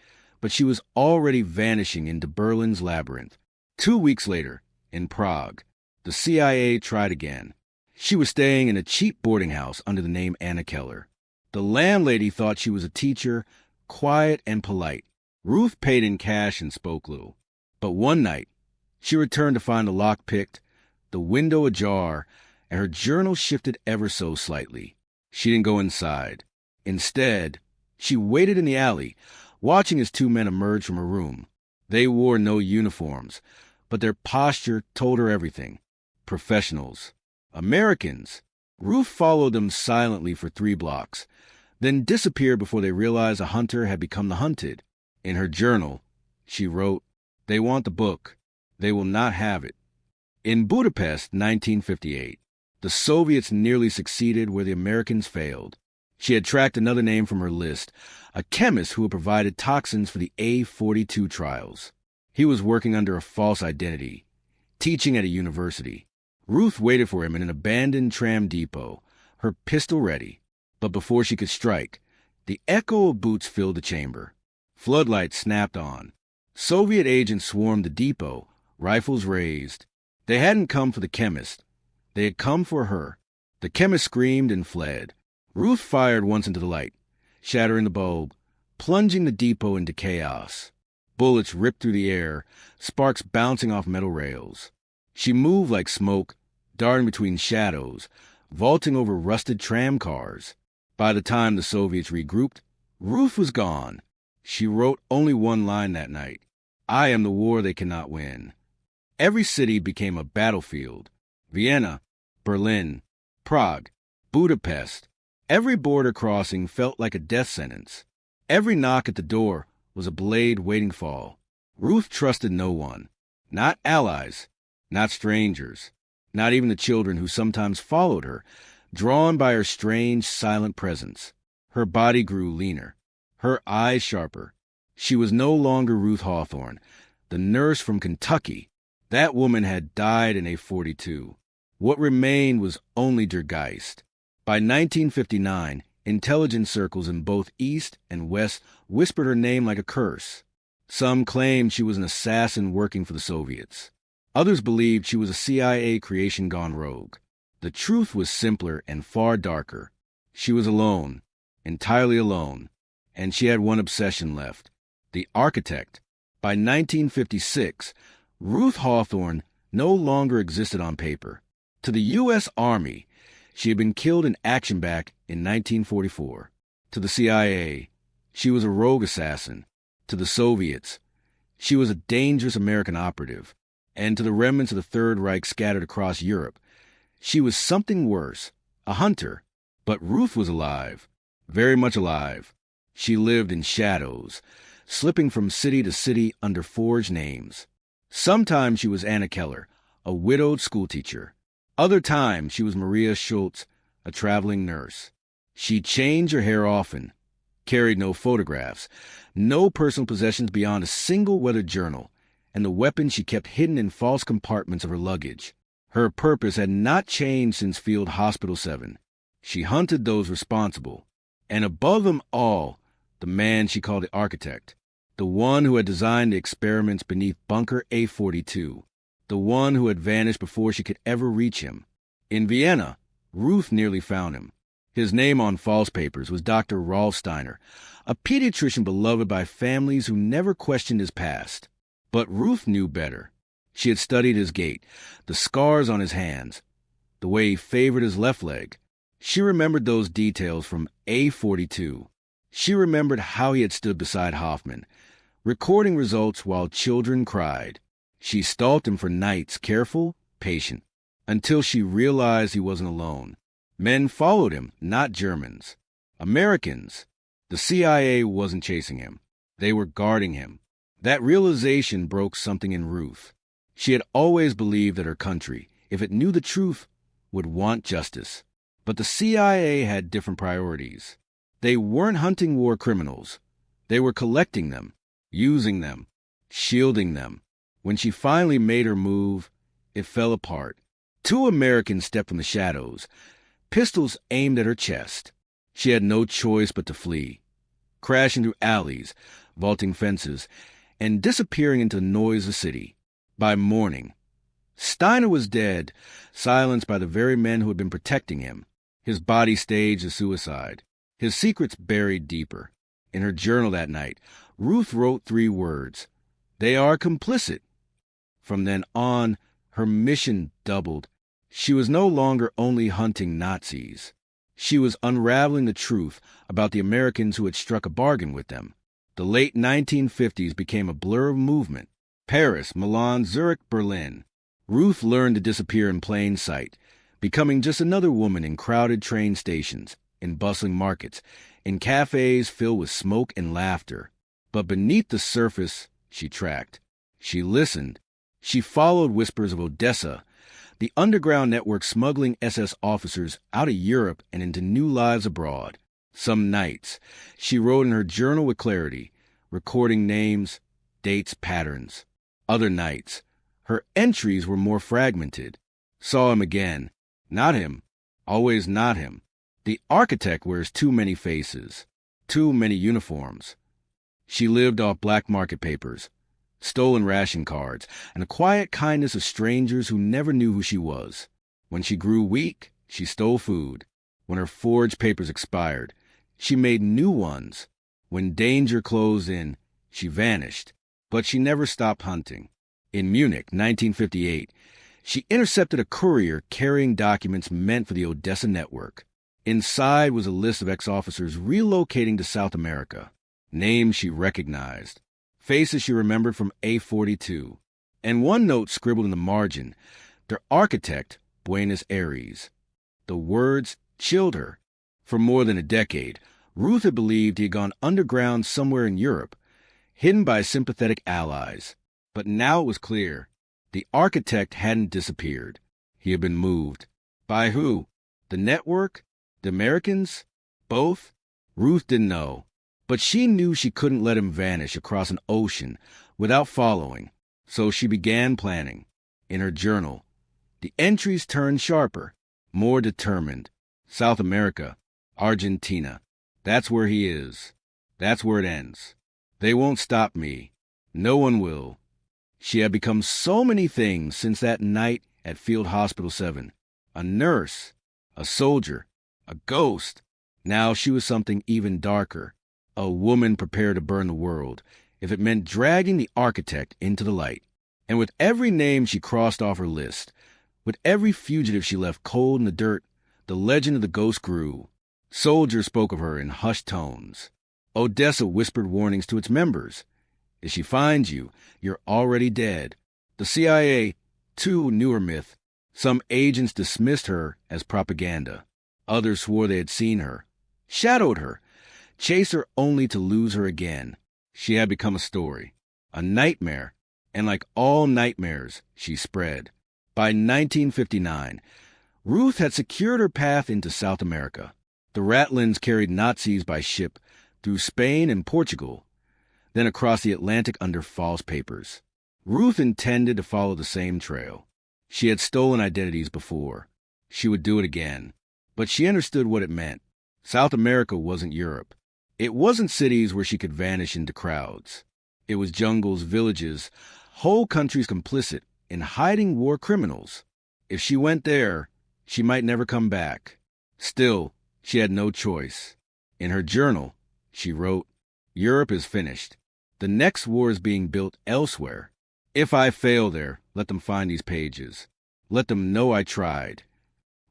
but she was already vanishing into Berlin's labyrinth. 2 weeks later, in Prague, the CIA tried again. She was staying in a cheap boarding house under the name Anna Keller. The landlady thought she was a teacher, quiet and polite. Ruth paid in cash and spoke little. But one night, she returned to find the lock picked, the window ajar, and her journal shifted ever so slightly. She didn't go inside. Instead, she waited in the alley, watching as two men emerged from her room. They wore no uniforms, but their posture told her everything. Professionals. Americans. Ruth followed them silently for 3 blocks, then disappeared before they realized a hunter had become the hunted. In her journal, she wrote, "They want the book. They will not have it." In Budapest, 1958, the Soviets nearly succeeded where the Americans failed. She had tracked another name from her list, a chemist who had provided toxins for the A42 trials. He was working under a false identity, teaching at a university. Ruth waited for him in an abandoned tram depot, her pistol ready. But before she could strike, the echo of boots filled the chamber. Floodlights snapped on. Soviet agents swarmed the depot, rifles raised. They hadn't come for the chemist. They had come for her. The chemist screamed and fled. Ruth fired once into the light, shattering the bulb, plunging the depot into chaos. Bullets ripped through the air, sparks bouncing off metal rails. She moved like smoke, darting between shadows, vaulting over rusted tram cars. By the time the Soviets regrouped, Ruth was gone. She wrote only one line that night: "I am the war they cannot win." Every city became a battlefield. Vienna, Berlin, Prague, Budapest. Every border crossing felt like a death sentence. Every knock at the door was a blade waiting to fall. Ruth trusted no one. Not allies, not strangers, not even the children who sometimes followed her, drawn by her strange, silent presence. Her body grew leaner, her eyes sharper. She was no longer Ruth Hawthorne, the nurse from Kentucky. That woman had died in A42. What remained was only der Geist. By 1959, intelligence circles in both East and West whispered her name like a curse. Some claimed she was an assassin working for the Soviets. Others believed she was a CIA creation gone rogue. The truth was simpler and far darker. She was alone, entirely alone, and she had one obsession left: the architect. By 1956, Ruth Hawthorne no longer existed on paper. To the U.S. Army, she had been killed in action back in 1944. To the CIA, she was a rogue assassin. To the Soviets, she was a dangerous American operative. And to the remnants of the Third Reich scattered across Europe, she was something worse, a hunter. But Ruth was alive, very much alive. She lived in shadows, slipping from city to city under forged names. Sometimes she was Anna Keller, a widowed schoolteacher. Other times she was Maria Schultz, a traveling nurse. She changed her hair often, carried no photographs, no personal possessions beyond a single weathered journal, and the weapon she kept hidden in false compartments of her luggage. Her purpose had not changed since Field Hospital 7. She hunted those responsible, and above them all, the man she called the architect, the one who had designed the experiments beneath bunker A42, the one who had vanished before she could ever reach him. In Vienna, Ruth nearly found him. His name on false papers was Dr. Rolf Steiner, a pediatrician beloved by families who never questioned his past. But Ruth knew better. She had studied his gait, the scars on his hands, the way he favored his left leg. She remembered those details from A42. She remembered how he had stood beside Hoffman, recording results while children cried. She stalked him for nights, careful, patient, until she realized he wasn't alone. Men followed him, not Germans. Americans. The CIA wasn't chasing him. They were guarding him. That realization broke something in Ruth. She had always believed that her country, if it knew the truth, would want justice. But the CIA had different priorities. They weren't hunting war criminals. They were collecting them, using them, shielding them. When she finally made her move, it fell apart. Two Americans stepped from the shadows, pistols aimed at her chest. She had no choice but to flee, crashing through alleys, vaulting fences, and disappearing into the noise of the city. By morning, Steiner was dead, silenced by the very men who had been protecting him. His body staged a suicide, his secrets buried deeper. In her journal that night, Ruth wrote 3 words: "They are complicit." From then on, her mission doubled. She was no longer only hunting Nazis. She was unraveling the truth about the Americans who had struck a bargain with them. The late 1950s became a blur of movement. Paris, Milan, Zurich, Berlin. Ruth learned to disappear in plain sight, becoming just another woman in crowded train stations, in bustling markets, in cafes filled with smoke and laughter. But beneath the surface, she tracked. She listened. She followed whispers of Odessa, the underground network smuggling SS officers out of Europe and into new lives abroad. Some nights, she wrote in her journal with clarity, recording names, dates, patterns. Other nights, her entries were more fragmented. Saw him again. Not him. Always not him. The architect wears too many faces, too many uniforms. She lived off black market papers, stolen ration cards, and the quiet kindness of strangers who never knew who she was. When she grew weak, she stole food. When her forged papers expired, she made new ones. When danger closed in, she vanished. But she never stopped hunting. In Munich, 1958, she intercepted a courier carrying documents meant for the Odessa network. Inside was a list of ex-officers relocating to South America. Names she recognized. Faces she remembered from A42. And one note scribbled in the margin: their architect, Buenos Aires. The words chilled her. For more than a decade, Ruth had believed he had gone underground somewhere in Europe, hidden by sympathetic allies. But now it was clear. The architect hadn't disappeared. He had been moved. By who? The network? The Americans? Both? Ruth didn't know. But she knew she couldn't let him vanish across an ocean without following. So she began planning. In her journal, the entries turned sharper, more determined. South America, Argentina. That's where he is. That's where it ends. They won't stop me. No one will. She had become so many things since that night at Field Hospital 7. A nurse, a soldier, a ghost. Now she was something even darker. A woman prepared to burn the world, if it meant dragging the architect into the light. And with every name she crossed off her list, with every fugitive she left cold in the dirt, the legend of the ghost grew. Soldiers spoke of her in hushed tones. Odessa whispered warnings to its members. If she finds you, you're already dead. The CIA, too, knew her myth. Some agents dismissed her as propaganda. Others swore they had seen her, shadowed her, chased her only to lose her again. She had become a story, a nightmare, and like all nightmares, she spread. By 1959, Ruth had secured her path into South America. The Ratlins carried Nazis by ship through Spain and Portugal, then across the Atlantic under false papers. Ruth intended to follow the same trail. She had stolen identities before. She would do it again. But she understood what it meant. South America wasn't Europe. It wasn't cities where she could vanish into crowds. It was jungles, villages, whole countries complicit in hiding war criminals. If she went there, she might never come back. Still, she had no choice. In her journal, she wrote, "Europe is finished. The next war is being built elsewhere. If I fail there, let them find these pages. Let them know I tried."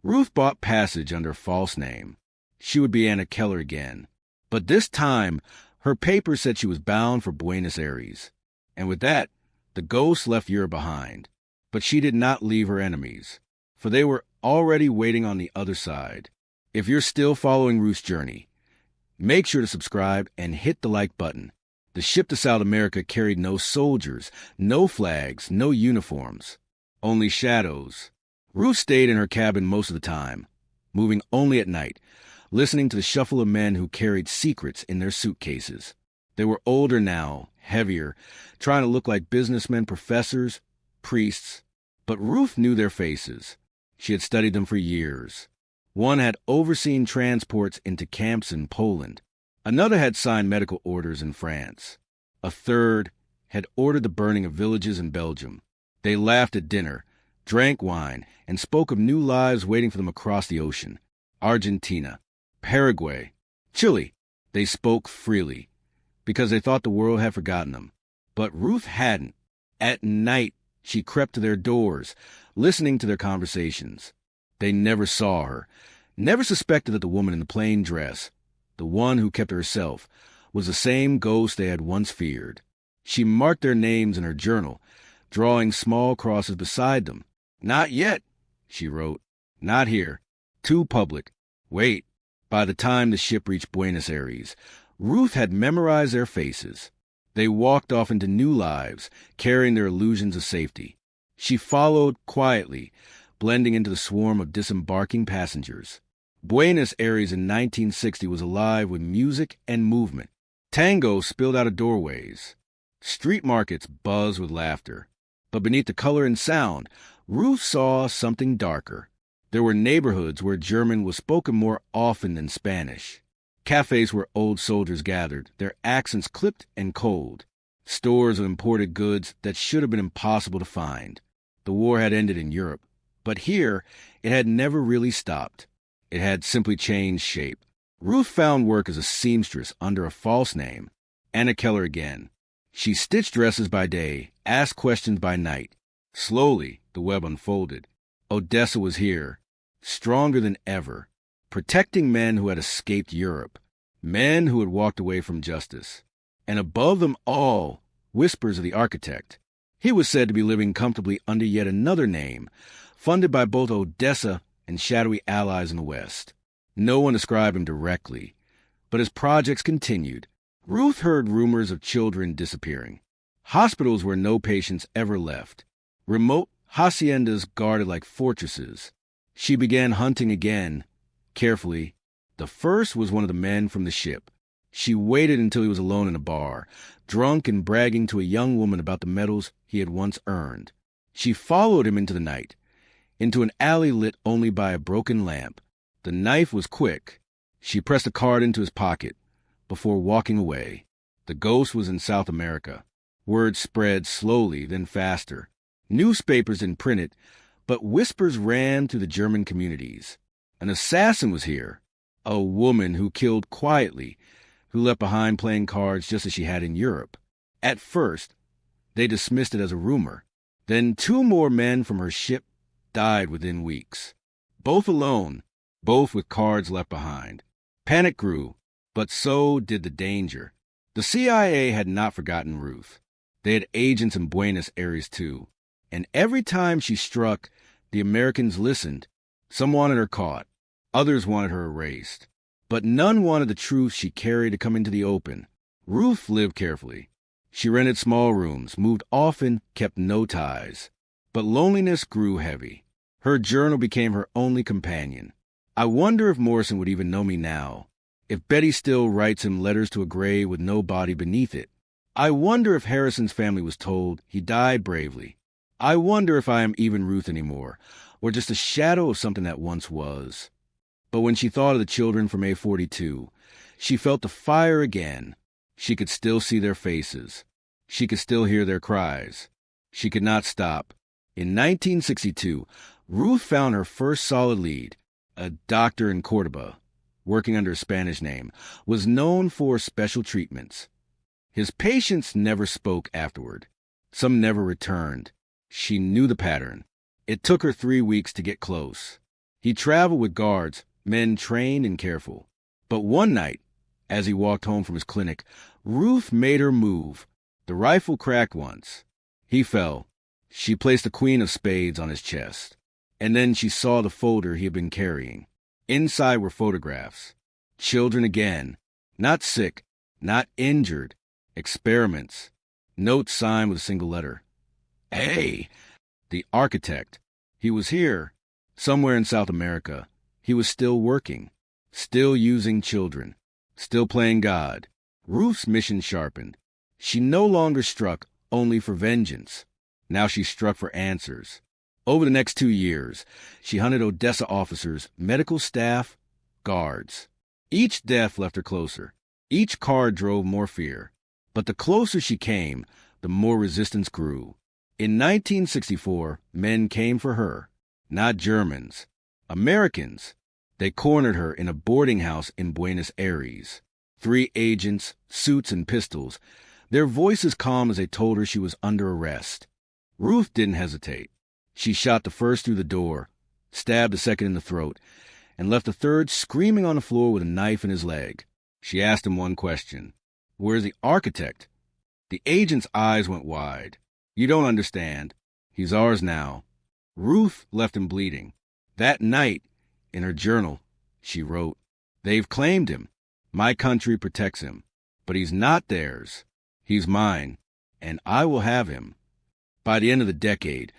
Ruth bought passage under a false name. She would be Anna Keller again. But this time, her paper said she was bound for Buenos Aires. And with that, the ghost left Europe behind. But she did not leave her enemies, for they were already waiting on the other side. If you're still following Ruth's journey, make sure to subscribe and hit the like button. The ship to South America carried no soldiers, no flags, no uniforms, only shadows. Ruth stayed in her cabin most of the time, moving only at night, listening to the shuffle of men who carried secrets in their suitcases. They were older now, heavier, trying to look like businessmen, professors, priests. But Ruth knew their faces. She had studied them for years. One had overseen transports into camps in Poland. Another had signed medical orders in France. A third had ordered the burning of villages in Belgium. They laughed at dinner, drank wine, and spoke of new lives waiting for them across the ocean. Argentina, Paraguay, Chile. They spoke freely, because they thought the world had forgotten them. But Ruth hadn't. At night, she crept to their doors, listening to their conversations. They never saw her, never suspected that the woman in the plain dress, the one who kept to herself, was the same ghost they had once feared. She marked their names in her journal, drawing small crosses beside them. "Not yet," she wrote. "Not here. Too public. Wait." By the time the ship reached Buenos Aires, Ruth had memorized their faces. They walked off into new lives, carrying their illusions of safety. She followed quietly, blending into the swarm of disembarking passengers. Buenos Aires in 1960 was alive with music and movement. Tango spilled out of doorways. Street markets buzzed with laughter. But beneath the color and sound, Ruth saw something darker. There were neighborhoods where German was spoken more often than Spanish. Cafes where old soldiers gathered, their accents clipped and cold. Stores of imported goods that should have been impossible to find. The war had ended in Europe, but here it had never really stopped. It had simply changed shape. Ruth found work as a seamstress under a false name. Anna Keller again. She stitched dresses by day, asked questions by night. Slowly, the web unfolded. Odessa was here, stronger than ever, protecting men who had escaped Europe, men who had walked away from justice. And above them all, whispers of the architect. He was said to be living comfortably under yet another name, funded by both Odessa and shadowy allies in the West. No one described him directly, but his projects continued. Ruth heard rumors of children disappearing, hospitals where no patients ever left, remote haciendas guarded like fortresses. She began hunting again, carefully. The first was one of the men from the ship. She waited until he was alone in a bar, drunk and bragging to a young woman about the medals he had once earned. She followed him into the night, into an alley lit only by a broken lamp. The knife was quick. She pressed a card into his pocket before walking away. The ghost was in South America. Word spread slowly, then faster. Newspapers didn't print it, but whispers ran through the German communities. An assassin was here, a woman who killed quietly, who left behind playing cards just as she had in Europe. At first, they dismissed it as a rumor. Then 2 more men from her ship died within weeks. Both alone, both with cards left behind. Panic grew, but so did the danger. The CIA had not forgotten Ruth. They had agents in Buenos Aires too. And every time she struck, the Americans listened. Some wanted her caught. Others wanted her erased. But none wanted the truth she carried to come into the open. Ruth lived carefully. She rented small rooms, moved often, kept no ties. But loneliness grew heavy. Her journal became her only companion. I wonder if Morrison would even know me now. If Betty still writes him letters to a grave with no body beneath it. I wonder if Harrison's family was told he died bravely. I wonder if I am even Ruth anymore, or just a shadow of something that once was. But when she thought of the children from A42, she felt the fire again. She could still see their faces. She could still hear their cries. She could not stop. In 1962, Ruth found her first solid lead. A doctor in Cordoba, working under a Spanish name, was known for special treatments. His patients never spoke afterward. Some never returned. She knew the pattern. It took her 3 weeks to get close. He traveled with guards, men trained and careful. But one night, as he walked home from his clinic, Ruth made her move. The rifle cracked once. He fell. She placed the queen of spades on his chest. And then she saw the folder he had been carrying. Inside were photographs. Children again. Not sick, not injured. Experiments. Notes signed with a single letter. Hey! The architect. He was here. Somewhere in South America. He was still working. Still using children. Still playing God. Ruth's mission sharpened. She no longer struck only for vengeance. Now she struck for answers. Over the next 2 years, she hunted Odessa officers, medical staff, guards. Each death left her closer. Each card drove more fear. But the closer she came, the more resistance grew. In 1964, men came for her. Not Germans. Americans. They cornered her in a boarding house in Buenos Aires. 3 agents, suits and pistols, their voices calm as they told her she was under arrest. Ruth didn't hesitate. She shot the first through the door, stabbed the second in the throat, and left the third screaming on the floor with a knife in his leg. She asked him one question. "Where's the architect?" The agent's eyes went wide. "You don't understand. He's ours now." Ruth left him bleeding. That night, in her journal, she wrote, "They've claimed him. My country protects him. But he's not theirs. He's mine, and I will have him." By the end of the decade,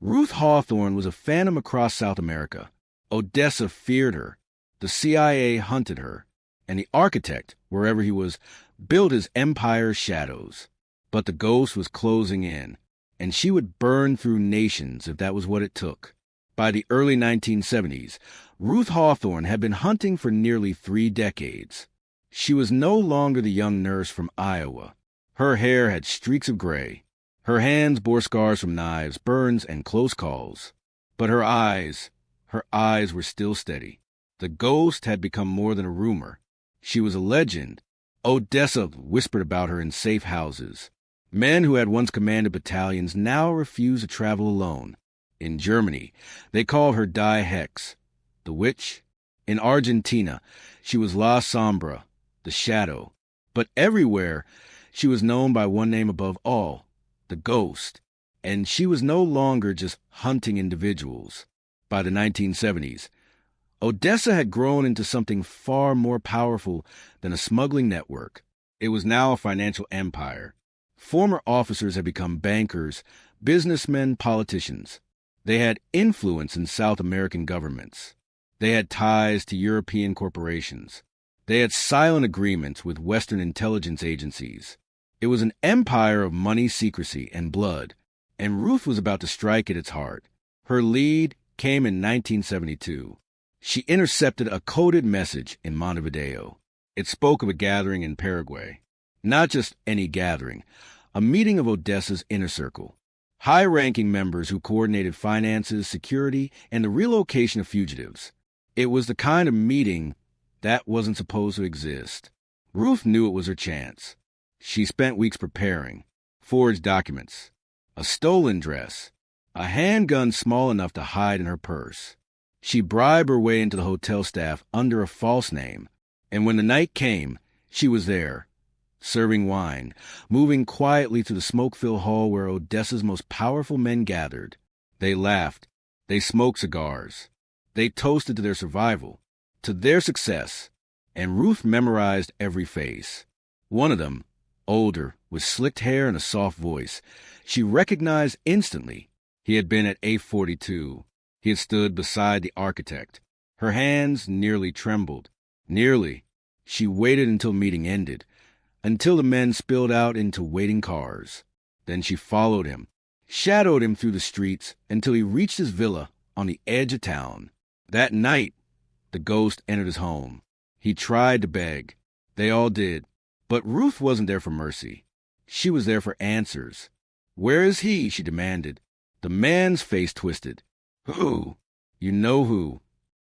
Ruth Hawthorne was a phantom across South America. Odessa feared her. The CIA hunted her. And the architect, wherever he was, built his empire's shadows. But the ghost was closing in, and she would burn through nations if that was what it took. By the early 1970s, Ruth Hawthorne had been hunting for nearly 3 decades. She was no longer the young nurse from Iowa. Her hair had streaks of gray. Her hands bore scars from knives, burns, and close calls. But her eyes were still steady. The ghost had become more than a rumor. She was a legend. Odessa whispered about her in safe houses. Men who had once commanded battalions now refused to travel alone. In Germany, they called her Die Hex, the witch. In Argentina, she was La Sombra, the shadow. But everywhere, she was known by one name above all, the ghost. And she was no longer just hunting individuals. By the 1970s, Odessa had grown into something far more powerful than a smuggling network. It was now a financial empire. Former officers had become bankers, businessmen, politicians. They had influence in South American governments. They had ties to European corporations. They had silent agreements with Western intelligence agencies. It was an empire of money, secrecy, and blood, and Ruth was about to strike at its heart. Her lead came in 1972. She intercepted a coded message in Montevideo. It spoke of a gathering in Paraguay. Not just any gathering, a meeting of Odessa's inner circle. High-ranking members who coordinated finances, security, and the relocation of fugitives. It was the kind of meeting that wasn't supposed to exist. Ruth knew it was her chance. She spent weeks preparing, forged documents, a stolen dress, a handgun small enough to hide in her purse. She bribed her way into the hotel staff under a false name, and when the night came, she was there, serving wine, moving quietly through the smoke-filled hall where Odessa's most powerful men gathered. They laughed. They smoked cigars. They toasted to their survival, to their success, and Ruth memorized every face. One of them, older, with slicked hair and a soft voice, she recognized instantly. He had been at A42. He had stood beside the architect. Her hands nearly trembled. Nearly. She waited until meeting ended, until the men spilled out into waiting cars. Then she followed him, shadowed him through the streets until he reached his villa on the edge of town. That night, the ghost entered his home. He tried to beg. They all did. But Ruth wasn't there for mercy. She was there for answers. "Where is he?" she demanded. The man's face twisted. "Who?" "You know who."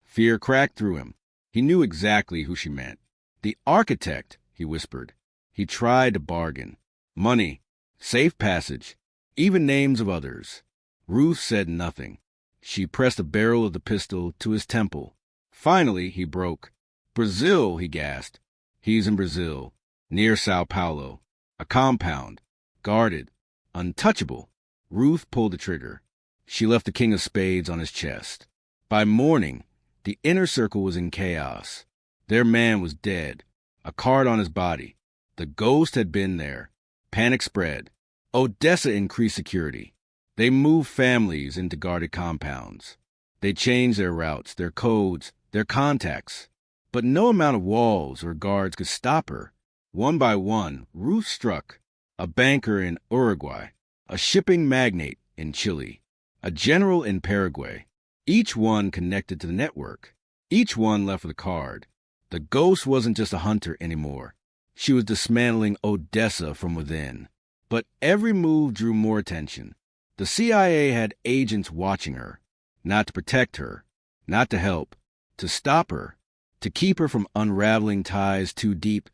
Fear cracked through him. He knew exactly who she meant. "The architect," he whispered. He tried to bargain. Money, safe passage, even names of others. Ruth said nothing. She pressed the barrel of the pistol to his temple. Finally, he broke. "Brazil," he gasped. "He's in Brazil, near Sao Paulo. A compound, guarded, untouchable." Ruth pulled the trigger. She left the king of spades on his chest. By morning, the inner circle was in chaos. Their man was dead, a card on his body. The ghost had been there. Panic spread. Odessa increased security. They moved families into guarded compounds. They changed their routes, their codes, their contacts. But no amount of walls or guards could stop her. One by one, Ruth struck. a banker in Uruguay, a shipping magnate in Chile, a general in Paraguay. Each one connected to the network. Each one left with a card. The ghost wasn't just a hunter anymore. She was dismantling Odessa from within. But every move drew more attention. The CIA had agents watching her, not to protect her, not to help, to stop her, to keep her from unraveling ties too deep,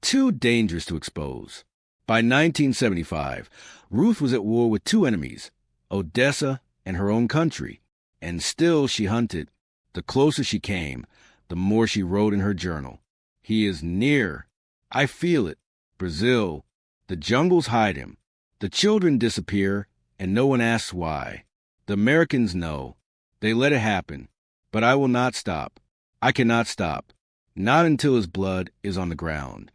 too dangerous to expose. By 1975, Ruth was at war with two enemies, Odessa and her own country, and still she hunted. The closer she came, the more she wrote in her journal. He is near. I feel it. Brazil. The jungles hide him. The children disappear, and no one asks why. The Americans know. They let it happen. But I will not stop. I cannot stop. Not until his blood is on the ground.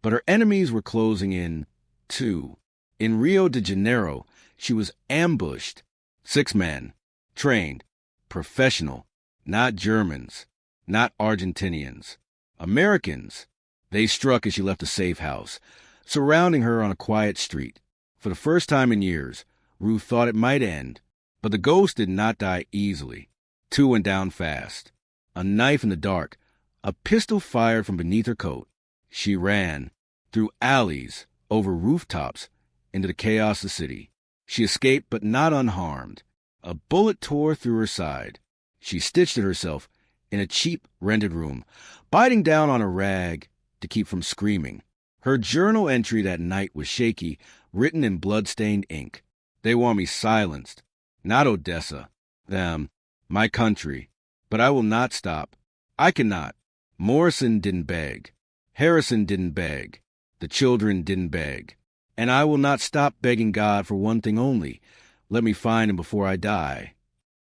But her enemies were closing in, too. In Rio de Janeiro, she was ambushed. 6 men. Trained. Professional. Not Germans. Not Argentinians. Americans. They struck as she left a safe house, surrounding her on a quiet street. For the first time in years, Ruth thought it might end, but the ghost did not die easily. 2 went down fast. A knife in the dark, a pistol fired from beneath her coat. She ran, through alleys, over rooftops, into the chaos of the city. She escaped, but not unharmed. A bullet tore through her side. She stitched it herself in a cheap rented room, biting down on a rag to keep from screaming. Her journal entry that night was shaky, written in blood-stained ink. They want me silenced. Not Odessa. Them. My country. But I will not stop. I cannot. Morrison didn't beg. Harrison didn't beg. The children didn't beg. And I will not stop begging God for one thing only. Let me find him before I die.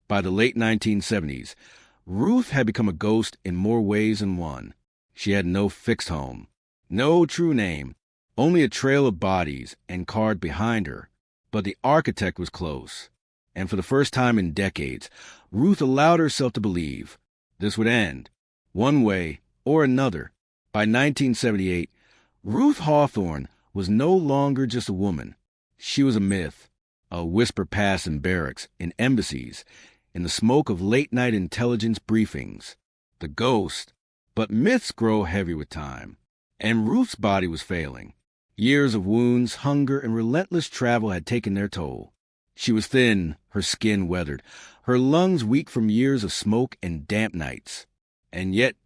By the late 1970s, Ruth had become a ghost in more ways than one. She had no fixed home, no true name, only a trail of bodies and card behind her. But the architect was close. And for the first time in decades, Ruth allowed herself to believe this would end, one way or another. By 1978, Ruth Hawthorne was no longer just a woman. She was a myth, a whisper passed in barracks, in embassies, in the smoke of late-night intelligence briefings. The ghost. But myths grow heavy with time, and Ruth's body was failing. Years of wounds, hunger, and relentless travel had taken their toll. She was thin, her skin weathered, her lungs weak from years of smoke and damp nights. And yet,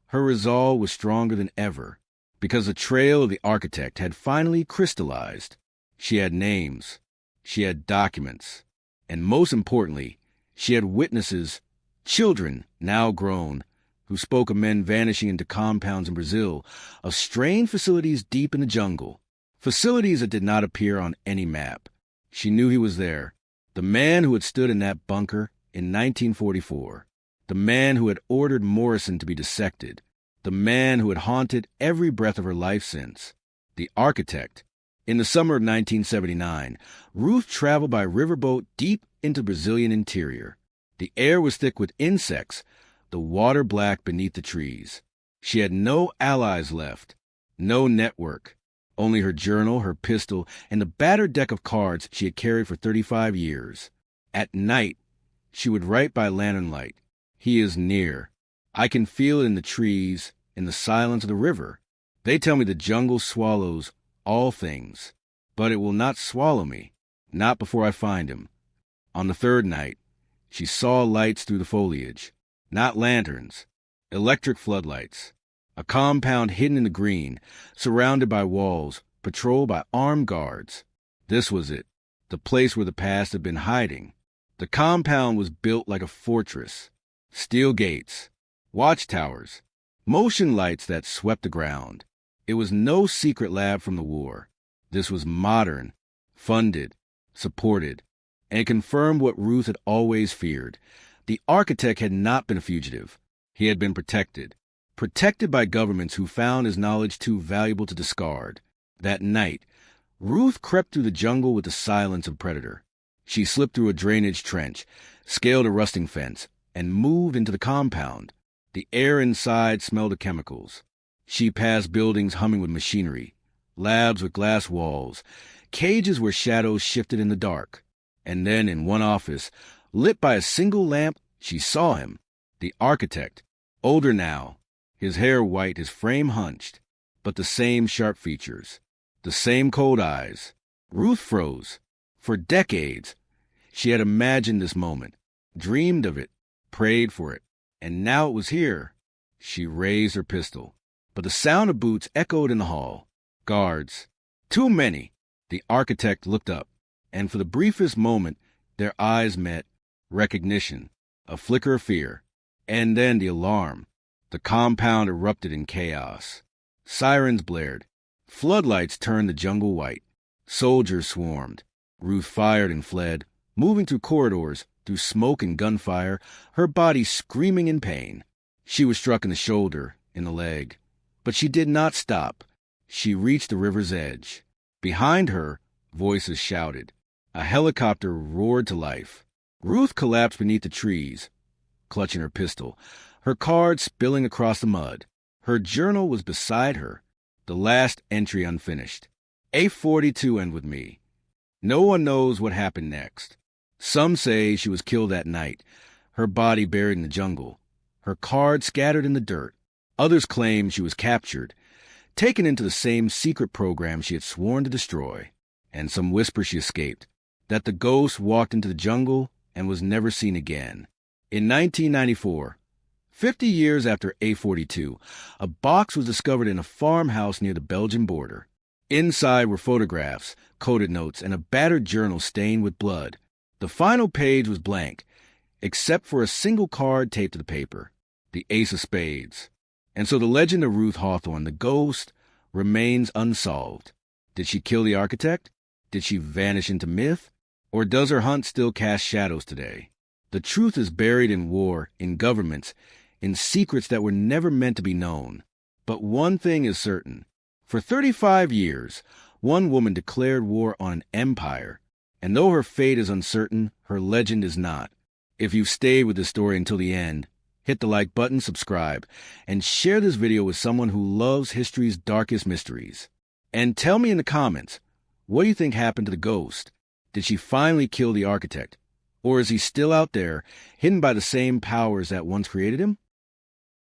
her resolve was stronger than ever, because the trail of the architect had finally crystallized. She had names, she had documents, and most importantly, she had witnesses, children, now grown, who spoke of men vanishing into compounds in Brazil, of strange facilities deep in the jungle, facilities that did not appear on any map. She knew he was there, the man who had stood in that bunker in 1944, the man who had ordered Morrison to be dissected, the man who had haunted every breath of her life since, the architect. In the summer of 1979, Ruth traveled by riverboat deep into the Brazilian interior. The air was thick with insects, the water black beneath the trees. She had no allies left, no network, only her journal, her pistol, and the battered deck of cards she had carried for 35 years. At night, she would write by lantern light. He is near. I can feel it in the trees, in the silence of the river. They tell me the jungle swallows all things, but it will not swallow me, not before I find him. On the 3rd night, she saw lights through the foliage. Not lanterns, electric floodlights. A compound hidden in the green, surrounded by walls, patrolled by armed guards. This was it, the place where the past had been hiding. The compound was built like a fortress. Steel gates, watchtowers, motion lights that swept the ground. It was no secret lab from the war. This was modern, funded, supported, and confirmed what Ruth had always feared. The architect had not been a fugitive. He had been protected by governments who found his knowledge too valuable to discard. That night, Ruth crept through the jungle with the silence of a predator. She slipped through a drainage trench, scaled a rusting fence, and moved into the compound. The air inside smelled of chemicals. She passed buildings humming with machinery, labs with glass walls, cages where shadows shifted in the dark. And then in one office, lit by a single lamp, she saw him, the architect, older now, his hair white, his frame hunched, but the same sharp features, the same cold eyes. Ruth froze. For decades, she had imagined this moment, dreamed of it, prayed for it, and now it was here. She raised her pistol, but the sound of boots echoed in the hall. Guards. Too many. The architect looked up, and for the briefest moment, their eyes met. Recognition, a flicker of fear, and then the alarm. The compound erupted in chaos. Sirens blared. Floodlights turned the jungle white. Soldiers swarmed. Ruth fired and fled, moving through corridors, through smoke and gunfire, her body screaming in pain. She was struck in the shoulder, in the leg. But she did not stop. She reached the river's edge. Behind her, voices shouted. A helicopter roared to life. Ruth collapsed beneath the trees, clutching her pistol, her card spilling across the mud. Her journal was beside her, the last entry unfinished. A42 end with me. No one knows what happened next. Some say she was killed that night, her body buried in the jungle, her card scattered in the dirt. Others claim she was captured, taken into the same secret program she had sworn to destroy. And some whisper she escaped, that the ghost walked into the jungle and was never seen again. In 1994, 50 years after A42, a box was discovered in a farmhouse near the Belgian border. Inside were photographs, coded notes, and a battered journal stained with blood. The final page was blank, except for a single card taped to the paper, the Ace of Spades. And so the legend of Ruth Hawthorne, the ghost, remains unsolved. Did she kill the architect? Did she vanish into myth? Or does her hunt still cast shadows today? The truth is buried in war, in governments, in secrets that were never meant to be known. But one thing is certain. For 35 years, one woman declared war on an empire. And though her fate is uncertain, her legend is not. If you've stayed with this story until the end, hit the like button, subscribe, and share this video with someone who loves history's darkest mysteries. And tell me in the comments, what do you think happened to the ghost? Did she finally kill the architect? Or is he still out there, hidden by the same powers that once created him?